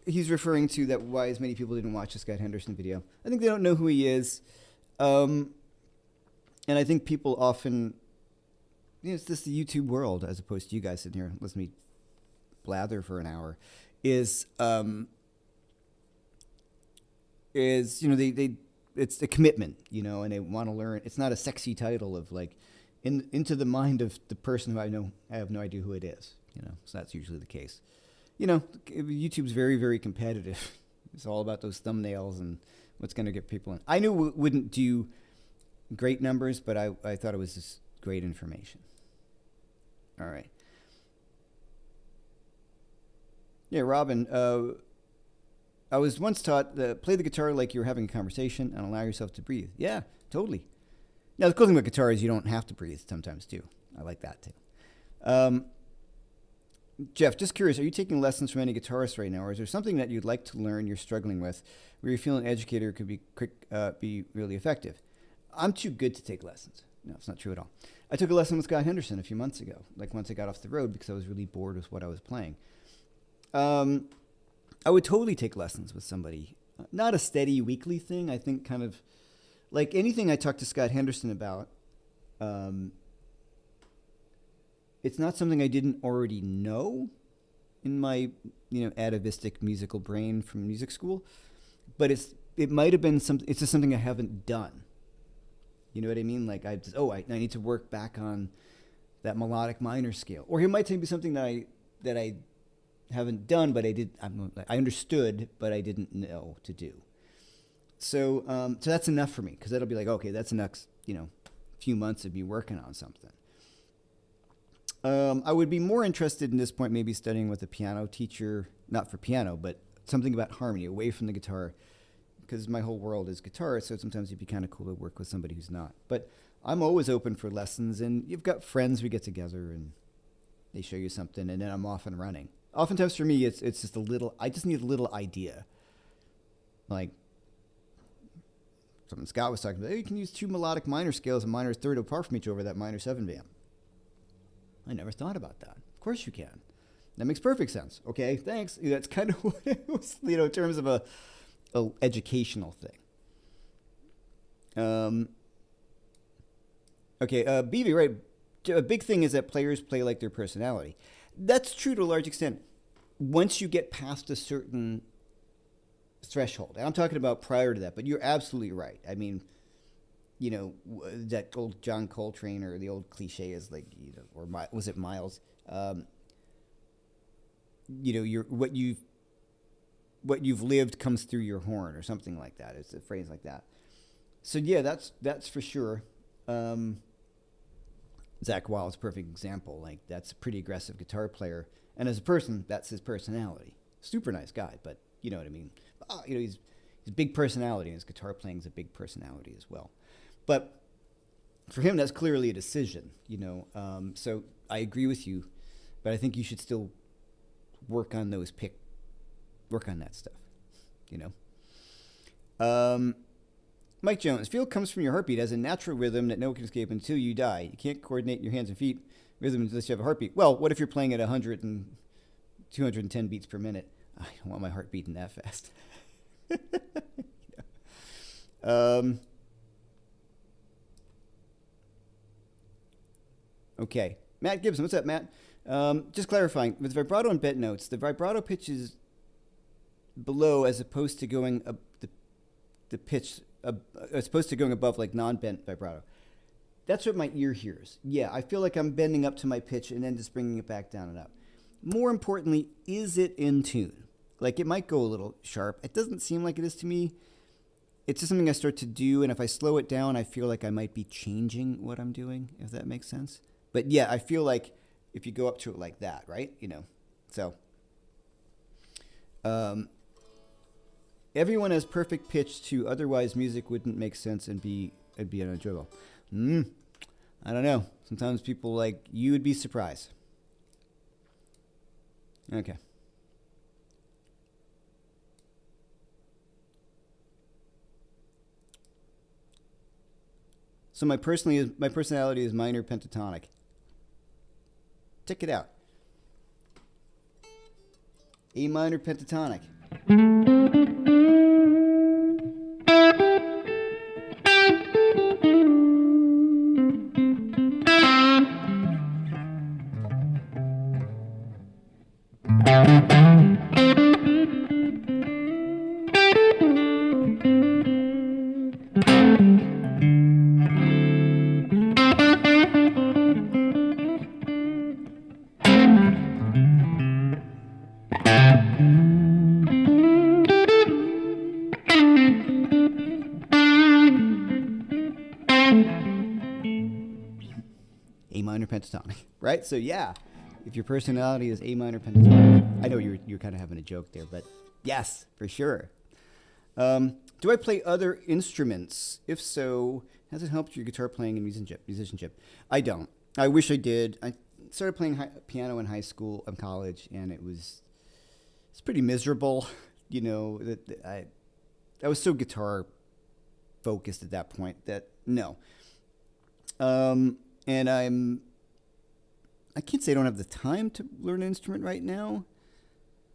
he's referring to that why as many people didn't watch the Scott Henderson video. I think they don't know who he is. And I think people often, it's just the YouTube world, as opposed to you guys sitting here listening to me blather for an hour, is it's a commitment, and they want to learn. It's not a sexy title of like into the mind of the person who I have no idea who it is, so that's usually the case. YouTube's very, very competitive. It's all about those thumbnails and what's going to get people in. I knew it wouldn't do great numbers, but I thought it was just great information. All right. Yeah, Robin, I was once taught play the guitar like you're having a conversation and allow yourself to breathe. Yeah, totally. Now, the cool thing about guitar is you don't have to breathe sometimes, too. I like that, too. Jeff, just curious, are you taking lessons from any guitarists right now, or is there something that you'd like to learn you're struggling with where you feel an educator could be really effective? I'm too good to take lessons. No, it's not true at all. I took a lesson with Scott Henderson a few months ago, like once I got off the road because I was really bored with what I was playing. I would totally take lessons with somebody. Not a steady weekly thing. I think kind of like anything I talked to Scott Henderson about, it's not something I didn't already know in my, atavistic musical brain from music school, but it might have been it's just something I haven't done. You know what I mean? Like I need to work back on that melodic minor scale. Or he might tell me something that I haven't done, but I understood, but I didn't know to do. So that's enough for me, because that'll be like, okay, that's the next, few months of me working on something. I would be more interested in this point, maybe studying with a piano teacher, not for piano, but something about harmony, away from the guitar, because my whole world is guitar, so sometimes it'd be kind of cool to work with somebody who's not. But I'm always open for lessons, and you've got friends we get together, and they show you something, and then I'm off and running. Oftentimes for me, it's just I just need a little idea. Like, something Scott was talking about, you can use 2 melodic minor scales, a minor third apart from each over that minor 7 band. I never thought about that. Of course you can. That makes perfect sense. Okay, thanks. That's kind of what it was, in terms of a educational thing. Okay, BV, right. A big thing is that players play like their personality. That's true to a large extent. Once you get past a certain threshold, and I'm talking about prior to that, but you're absolutely right. I mean, that old John Coltrane, or the old cliche is like, or was it Miles? What you've lived comes through your horn, or something like that. It's a phrase like that. So yeah, that's for sure. Zach Wild's a perfect example. Like, that's a pretty aggressive guitar player, and as a person, that's his personality. Super nice guy, but you know what I mean. He's a big personality, and his guitar playing is a big personality as well. But for him, that's clearly a decision. So I agree with you, but I think you should still work on that stuff. Mike Jones, feel comes from your heartbeat as a natural rhythm that no one can escape until you die. You can't coordinate your hands and feet rhythm unless you have a heartbeat. Well, what if you're playing at 100 and 210 beats per minute? I don't want my heart beating that fast. Okay. Matt Gibson, what's up, Matt? Just clarifying, with vibrato and bent notes, the vibrato pitch is below as opposed to going up the pitch, as opposed to going above like non-bent vibrato. That's what my ear hears. Yeah, I feel like I'm bending up to my pitch and then just bringing it back down and up. More importantly, is it in tune? Like, it might go a little sharp. It doesn't seem like it is to me. It's just something I start to do, and if I slow it down, I feel like I might be changing what I'm doing, if that makes sense. But yeah, I feel like if you go up to it like that, right? So everyone has perfect pitch too, otherwise music wouldn't make sense and it'd be unenjoyable. I don't know. Sometimes people you would be surprised. Okay. So my personality is minor pentatonic. Check it out. A minor pentatonic. A minor pentatonic, right? So yeah, if your personality is A minor pentatonic, I know you're kind of having a joke there, but yes, for sure. Do I play other instruments? If so, has it helped your guitar playing and musicianship? I don't. I wish I did. I started playing piano in high school and college, and it's pretty miserable. You know, I was so guitar focused at that point that no. And I can't say I don't have the time to learn an instrument right now,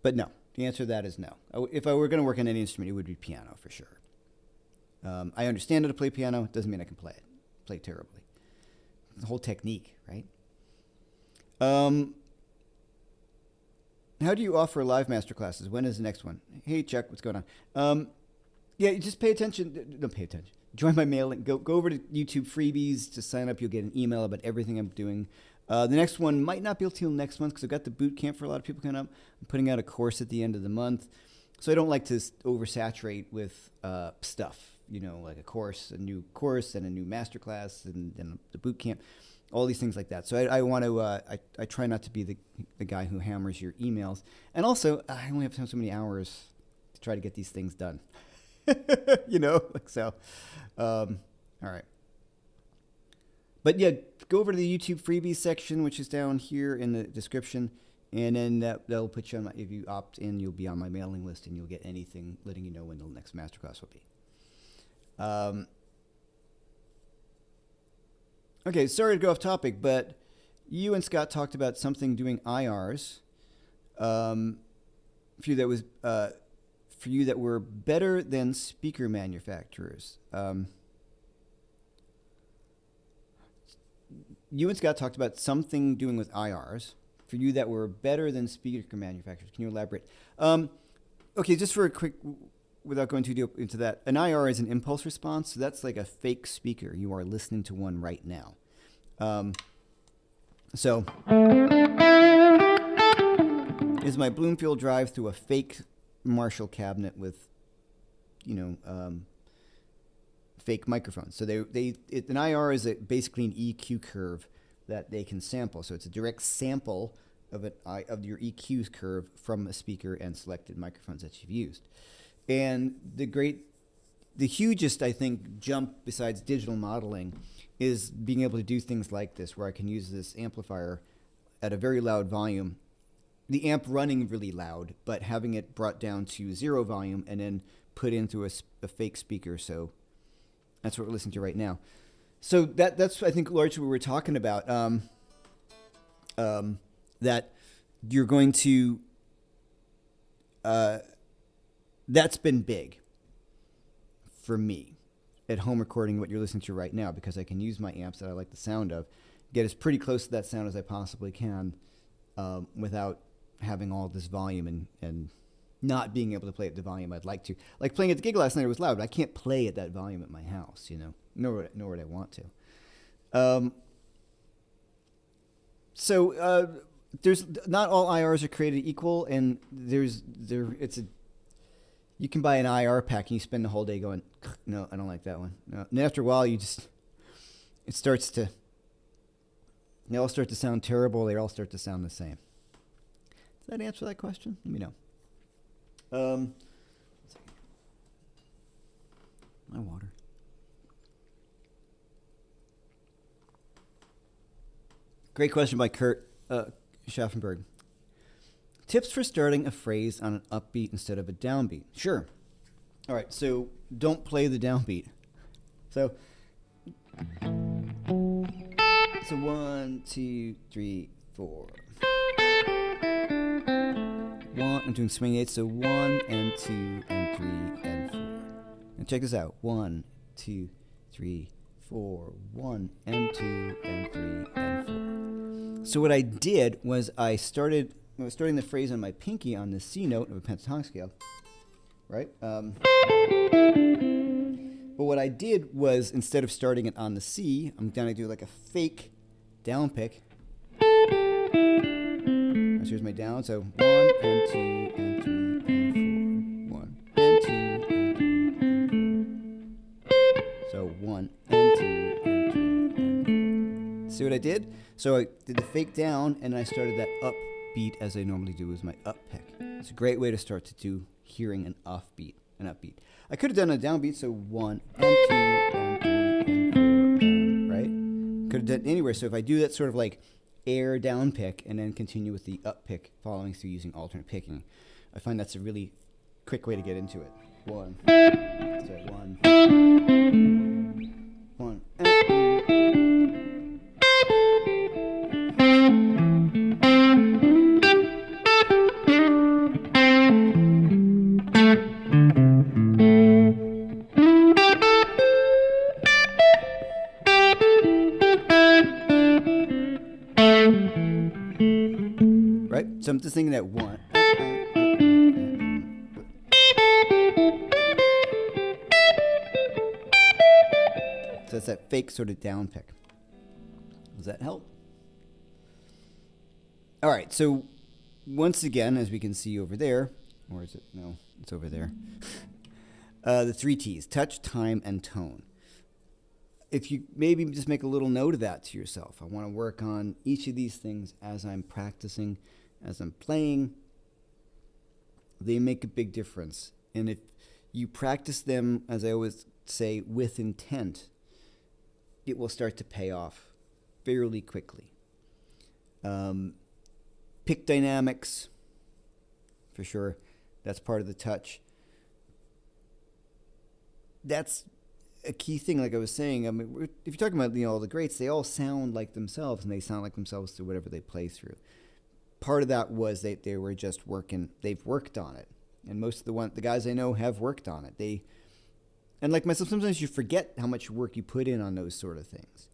but no. The answer to that is no. If I were going to work on any instrument, it would be piano for sure. I understand how to play piano. It doesn't mean I can play it. Play terribly. The whole technique, right? How do you offer live master classes? When is the next one? Hey, Chuck, what's going on? Yeah, you just pay attention. Don't pay attention. Join my mailing. Go over to YouTube freebies to sign up. You'll get an email about everything I'm doing. The next one might not be until next month because I've got the boot camp for a lot of people coming up. I'm putting out a course at the end of the month. So I don't like to oversaturate with stuff, you know, like a new course and a new master class and the boot camp, all these things like that. So I want to, I try not to be the guy who hammers your emails. And also, I only have so many hours to try to get these things done. You know, like so. All right. But yeah, go over to the YouTube freebies section, which is down here in the description, and then that'll put you on if you opt in, you'll be on my mailing list, and you'll get anything letting you know when the next masterclass will be. Okay, sorry to go off topic, but you and Scott talked about something doing IRs. For you that were better than speaker manufacturers. You and Scott talked about something doing with IRs for you that were better than speaker manufacturers. Can you elaborate? Okay, just for a quick, without going too deep into that, an IR is an impulse response. So that's like a fake speaker. You are listening to one right now. So is my Bloomfield drive through a fake Marshall cabinet with, you know, fake microphones. So an IR is basically an EQ curve that they can sample. So it's a direct sample of your EQ curve from a speaker and selected microphones that you've used. And the hugest, I think, jump besides digital modeling is being able to do things like this, where I can use this amplifier at a very loud volume, the amp running really loud, but having it brought down to 0 volume and then put into a fake speaker. So that's what we're listening to right now. So that's I think largely what we're talking about. That you're going to. That's been big for me at home recording what you're listening to right now, because I can use my amps that I like the sound of, get as pretty close to that sound as I possibly can, without having all this volume and not being able to play at the volume I'd like to. Like playing at the gig last night, it was loud, but I can't play at that volume at my house, you know, nor would I want to. So there's not all IRs are created equal, and you can buy an IR pack and you spend the whole day going, no, I don't like that one. No. And after a while, they all start to sound terrible. They all start to sound the same. Does that answer that question? Let me know. My water. Great question by Kurt Schaffenberg. Tips for starting a phrase on an upbeat instead of a downbeat. Sure. All right, so don't play the downbeat. So 1, 2, 3, 4. 1, I'm doing swing 8, so 1 and 2 and 3 and 4. And check this out. 1, 2, 3, 4, 1 and 2 and 3 and 4. So what I did was I was starting the phrase on my pinky on the C note of a pentatonic scale, right? But what I did was, instead of starting it on the C, I'm going to do like a fake down pick. So here's my down. So 1 and 2 and 3 and 4. 1 and 2 and 3 and 4. So 1 and 2 and 3 and 4. See what I did? So I did the fake down, and I started that up beat as I normally do as my up pick. It's a great way to start to do hearing an offbeat, an upbeat. I could have done a downbeat, so 1 and 2 and 3 and 4, and, right? Could have done anywhere. So if I do that sort of like air down pick and then continue with the up pick following through using alternate picking, I find that's a really quick way to get into it. 1, so 1, 1, right? So I'm just thinking that 1. So that's that fake sort of down pick. Does that help? All right, so once again, as we can see over there, or is it? No, it's over there. The 3 T's, touch, time, and tone. If you maybe just make a little note of that to yourself. I want to work on each of these things as I'm practicing, as I'm playing. They make a big difference. And if you practice them, as I always say, with intent, it will start to pay off fairly quickly. Pick dynamics, for sure. That's part of the touch. That's a key thing, like I was saying. I mean, if you're talking about all the greats, they all sound like themselves, and they sound like themselves through whatever they play through. Part of that was they were just working. They've worked on it, and most of the guys I know have worked on it. And like myself, sometimes you forget how much work you put in on those sort of things.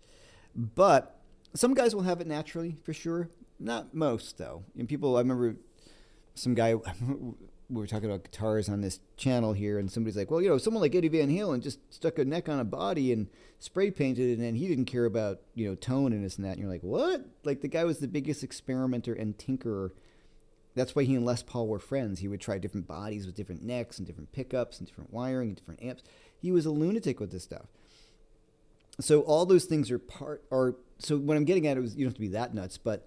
But some guys will have it naturally, for sure. Not most, though. And people, I remember some guy, we were talking about guitars on this channel here, and somebody's like, well, someone like Eddie Van Halen just stuck a neck on a body and spray painted it, and then he didn't care about, tone and this and that. And you're like, what? Like, the guy was the biggest experimenter and tinkerer. That's why he and Les Paul were friends. He would try different bodies with different necks and different pickups and different wiring and different amps. He was a lunatic with this stuff. So all those things so what I'm getting at is, you don't have to be that nuts, but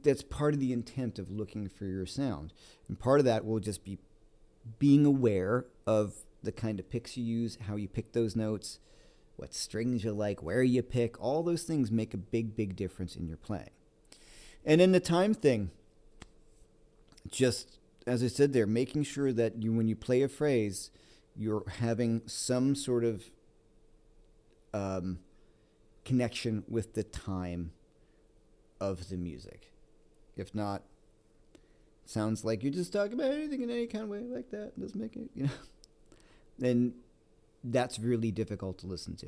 that's part of the intent of looking for your sound. And part of that will just be being aware of the kind of picks you use, how you pick those notes, what strings you like, where you pick. All those things make a big, big difference in your playing. And then the time thing, just as I said there, making sure that when you play a phrase, you're having some sort of connection with the time of the music. If not, it sounds like you're just talking about anything in any kind of way like that. It doesn't make it, then that's really difficult to listen to.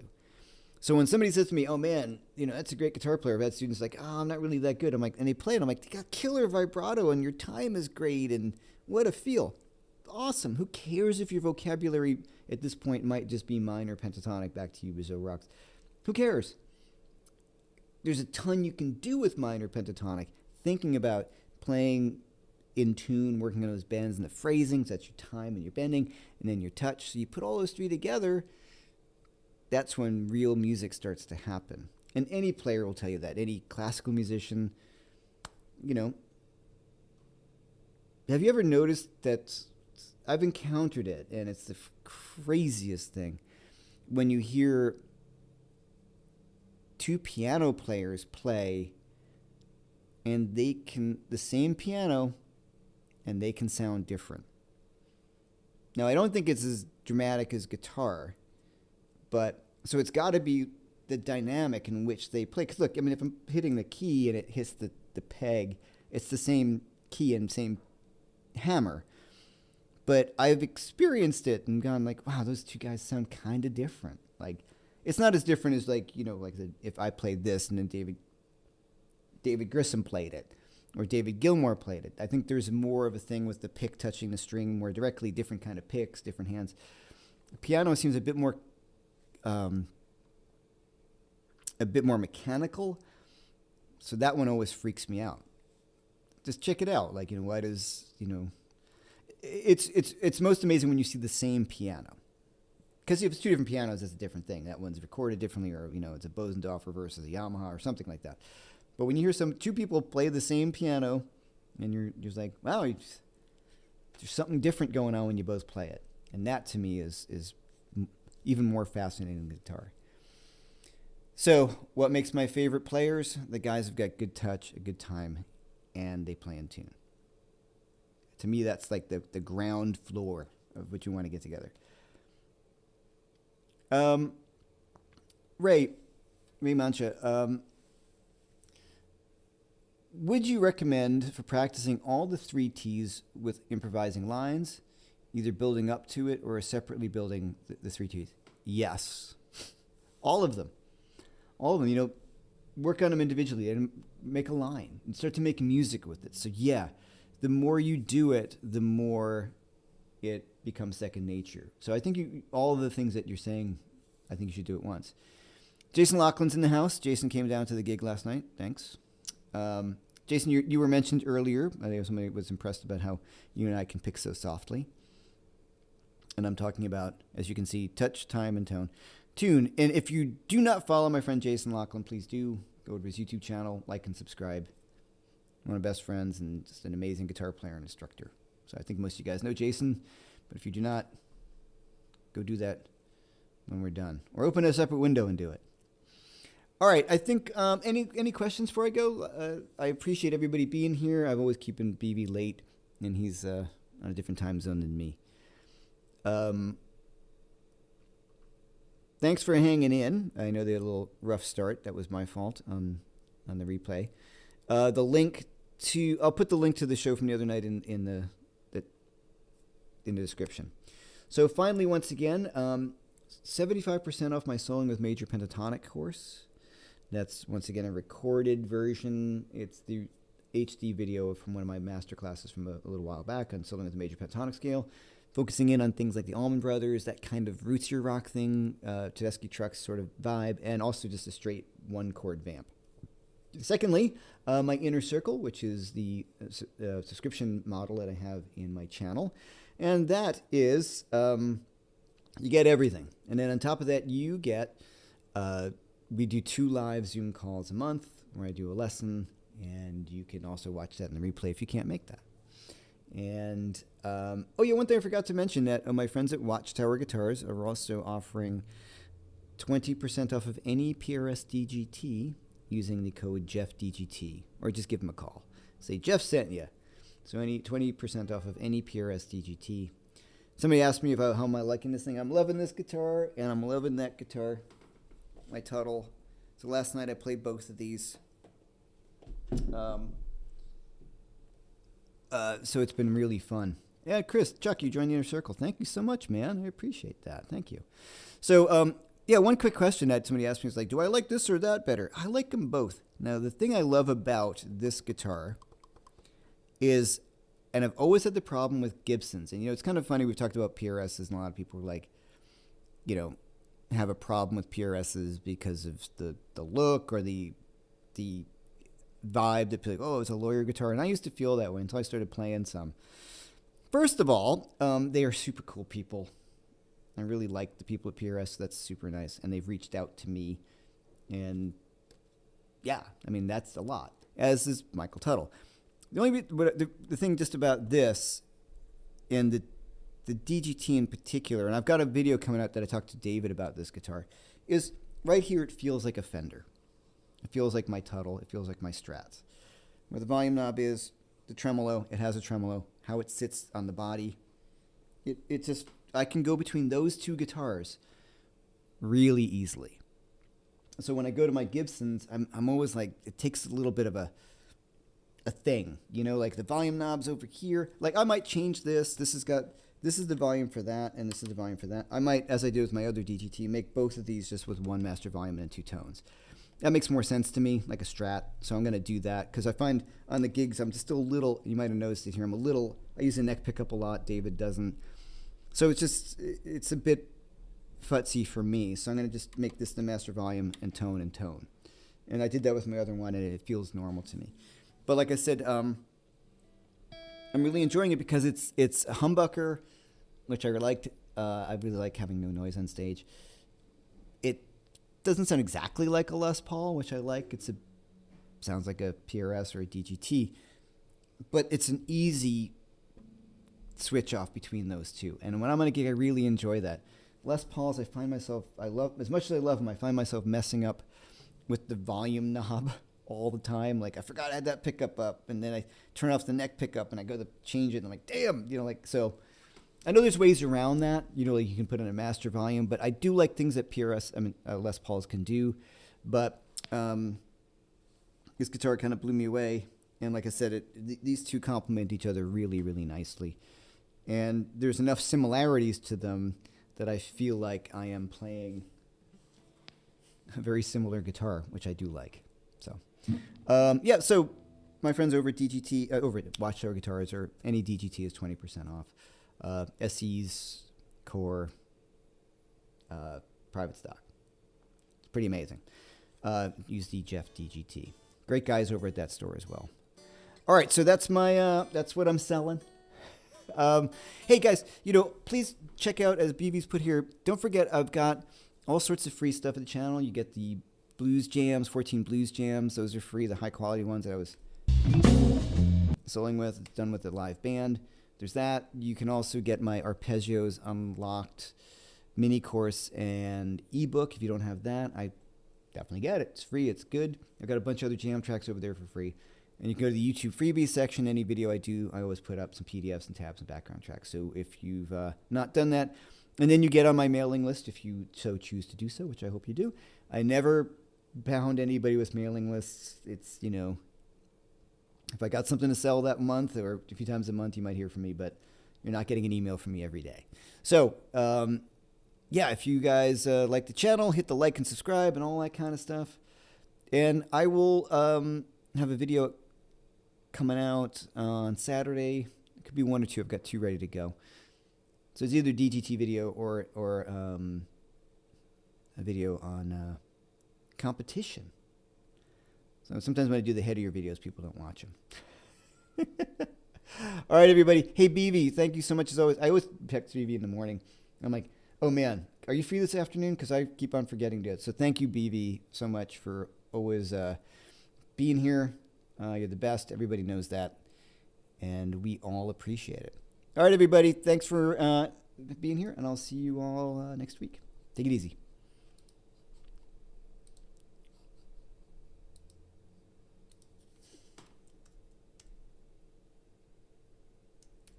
So when somebody says to me, oh man, that's a great guitar player, I've had students like, oh, I'm not really that good. I'm like, and they play it. I'm like, they got killer vibrato and your time is great and what a feel. Awesome. Who cares if your vocabulary at this point might just be minor pentatonic, back to you, Brazil rocks. Who cares? There's a ton you can do with minor pentatonic. Thinking about playing in tune, working on those bends and the phrasings, that's your time and your bending, and then your touch. So you put all those 3 together, that's when real music starts to happen. And any player will tell you that. Any classical musician, Have you ever noticed that? I've encountered it, and it's the craziest thing. When you hear 2 piano players play, and the same piano, and they can sound different. Now, I don't think it's as dramatic as guitar, but so it's got to be the dynamic in which they play. Because look, if I'm hitting the key and it hits the peg, it's the same key and same hammer. But I've experienced it and gone like, wow, those two guys sound kind of different. Like, it's not as different as like, like if I played this and then David Grissom played it, or David Gilmour played it. I think there's more of a thing with the pick touching the string more directly, different kind of picks, different hands. The piano seems a bit more mechanical, so that one always freaks me out. Just check it out. Like, why does, it's most amazing when you see the same piano. Because if it's two different pianos, that's a different thing. That one's recorded differently, or, it's a Bosendorfer versus a Yamaha or something like that. But when you hear two people play the same piano, and you're just like, wow, there's something different going on when you both play it. And that, to me, is even more fascinating than guitar. So what makes my favorite players? The guys have got good touch, a good time, and they play in tune. To me, that's like the ground floor of what you want to get together. Ray Mancha, would you recommend for practicing all the 3 T's with improvising lines, either building up to it or separately building the 3 T's? Yes. All of them. All of them, work on them individually and make a line and start to make music with it. So yeah, the more you do it, the more it becomes second nature. So I think all of the things that you're saying, I think you should do it once. Jason Laughlin's in the house. Jason came down to the gig last night. Thanks. Jason, you were mentioned earlier. I think somebody was impressed about how you and I can pick so softly. And I'm talking about, as you can see, touch, time, and tune. And if you do not follow my friend Jason Laughlin, please do go to his YouTube channel, like and subscribe. One of my best friends and just an amazing guitar player and instructor. So I think most of you guys know Jason, but if you do not, go do that when we're done. Or open a separate window and do it. All right, I think any questions before I go? I appreciate everybody being here. I've always keeping BB late, and he's on a different time zone than me. Thanks for hanging in. I know they had a little rough start. That was my fault on the replay. The link I'll put the link to the show from the other night in the description. So finally, once again, 75% off my Soloing with Major Pentatonic course. That's, once again, a recorded version. It's the HD video from one of my master classes from a little while back on Soloing with the Major Pentatonic scale, focusing in on things like the Allman Brothers, that kind of rootsier rock thing, Tedeschi Trucks sort of vibe, and also just a straight one-chord vamp. Secondly, my Inner Circle, which is the subscription model that I have in my channel. And that is, you get everything. And then on top of that, you get, we do 2 live Zoom calls a month where I do a lesson. And you can also watch that in the replay if you can't make that. And, one thing I forgot to mention, that my friends at Watchtower Guitars are also offering 20% off of any PRS DGT using the code JeffDGT, or just give them a call. Say, Jeff sent you. So any 20% off of any PRS DGT. Somebody asked me about how am I liking this thing. I'm loving this guitar, and I'm loving that guitar, my Tuttle. So last night I played both of these. So it's been really fun. Yeah, Chris, Chuck, you joined the Inner Circle. Thank you so much, man. I appreciate that. Thank you. So, one quick question that somebody asked me is like, do I like this or that better? I like them both. Now, the thing I love about this guitar is, and I've always had the problem with Gibsons, and it's kind of funny, we've talked about PRSs, and a lot of people are like, have a problem with PRSs because of the look or the vibe that people like, oh, it's a lawyer guitar. And I used to feel that way until I started playing some. First of all, they are super cool people. I really like the people at PRS. That's super nice. And they've reached out to me. And yeah, that's a lot. As is Michael Tuttle. The thing just about this and the DGT in particular, and I've got a video coming out that I talked to David about this guitar, is right here it feels like a Fender. It feels like my Tuttle. It feels like my Strats. Where the volume knob is, the tremolo, it has a tremolo. How it sits on the body. It just, I can go between those two guitars really easily. So when I go to my Gibsons, I'm always like, it takes a little bit of a a thing, you know, like the volume knobs over here. Like I might change this. This is the volume for that, and this is the volume for that. I might, as I do with my other DGT, make both of these just with one master volume and 2 tones. That makes more sense to me, like a Strat. So I'm going to do that because I find on the gigs I'm just still a little. You might have noticed it here. I use a neck pickup a lot. David doesn't. So it's a bit futzy for me. So I'm going to just make this the master volume and tone and tone. And I did that with my other one, and it feels normal to me. But like I said, I'm really enjoying it because it's a humbucker, which I liked. I really like having no noise on stage. It doesn't sound exactly like a Les Paul, which I like. Sounds like a PRS or a DGT, but it's an easy switch off between those two. And when I'm on a gig, I really enjoy that. Les Pauls, as much as I love them, I find myself messing up with the volume knob all the time. Like I forgot I had that pickup up, and then I turn off the neck pickup and I go to change it, and I'm like, damn, so I know there's ways around that, like you can put in a master volume, but I do like things that Les Pauls can do. But this guitar kind of blew me away, and like I said, these two complement each other really, really nicely, and there's enough similarities to them that I feel like I am playing a very similar guitar, which I do like. So, so my friends over at DGT, over at Watchtower Guitars, or any DGT is 20% off. SE's, Core, private stock. It's pretty amazing. Use the Jeff DGT. Great guys over at that store as well. All right, so that's what I'm selling. Hey guys, please check out, as BB's put here, don't forget I've got all sorts of free stuff at the channel. You get the blues jams, 14 blues jams. Those are free, the high quality ones that I was soloing with. It's done with a live band. There's that. You can also get my Arpeggios Unlocked mini course and ebook. If you don't have that, I definitely get it. It's free. It's good. I've got a bunch of other jam tracks over there for free. And you can go to the YouTube freebies section. Any video I do, I always put up some PDFs and tabs and background tracks. So if you've not done that, and then you get on my mailing list if you so choose to do so, which I hope you do. I never bound anybody with mailing lists. It's, if I got something to sell that month or a few times a month, you might hear from me, but you're not getting an email from me every day. So, if you guys like the channel, hit the like and subscribe and all that kind of stuff. And I will have a video coming out on Saturday. It could be 1 or 2. I've got 2 ready to go. So it's either DGT video or a video on competition. So sometimes when I do the headier videos, people don't watch them. All right, everybody. Hey, BV, thank you so much as always. I always text BV in the morning. I'm like, oh, man, are you free this afternoon? Because I keep on forgetting to. So thank you, BV, so much for always being here. You're the best. Everybody knows that. And we all appreciate it. All right, everybody. Thanks for being here, and I'll see you all next week. Take it easy.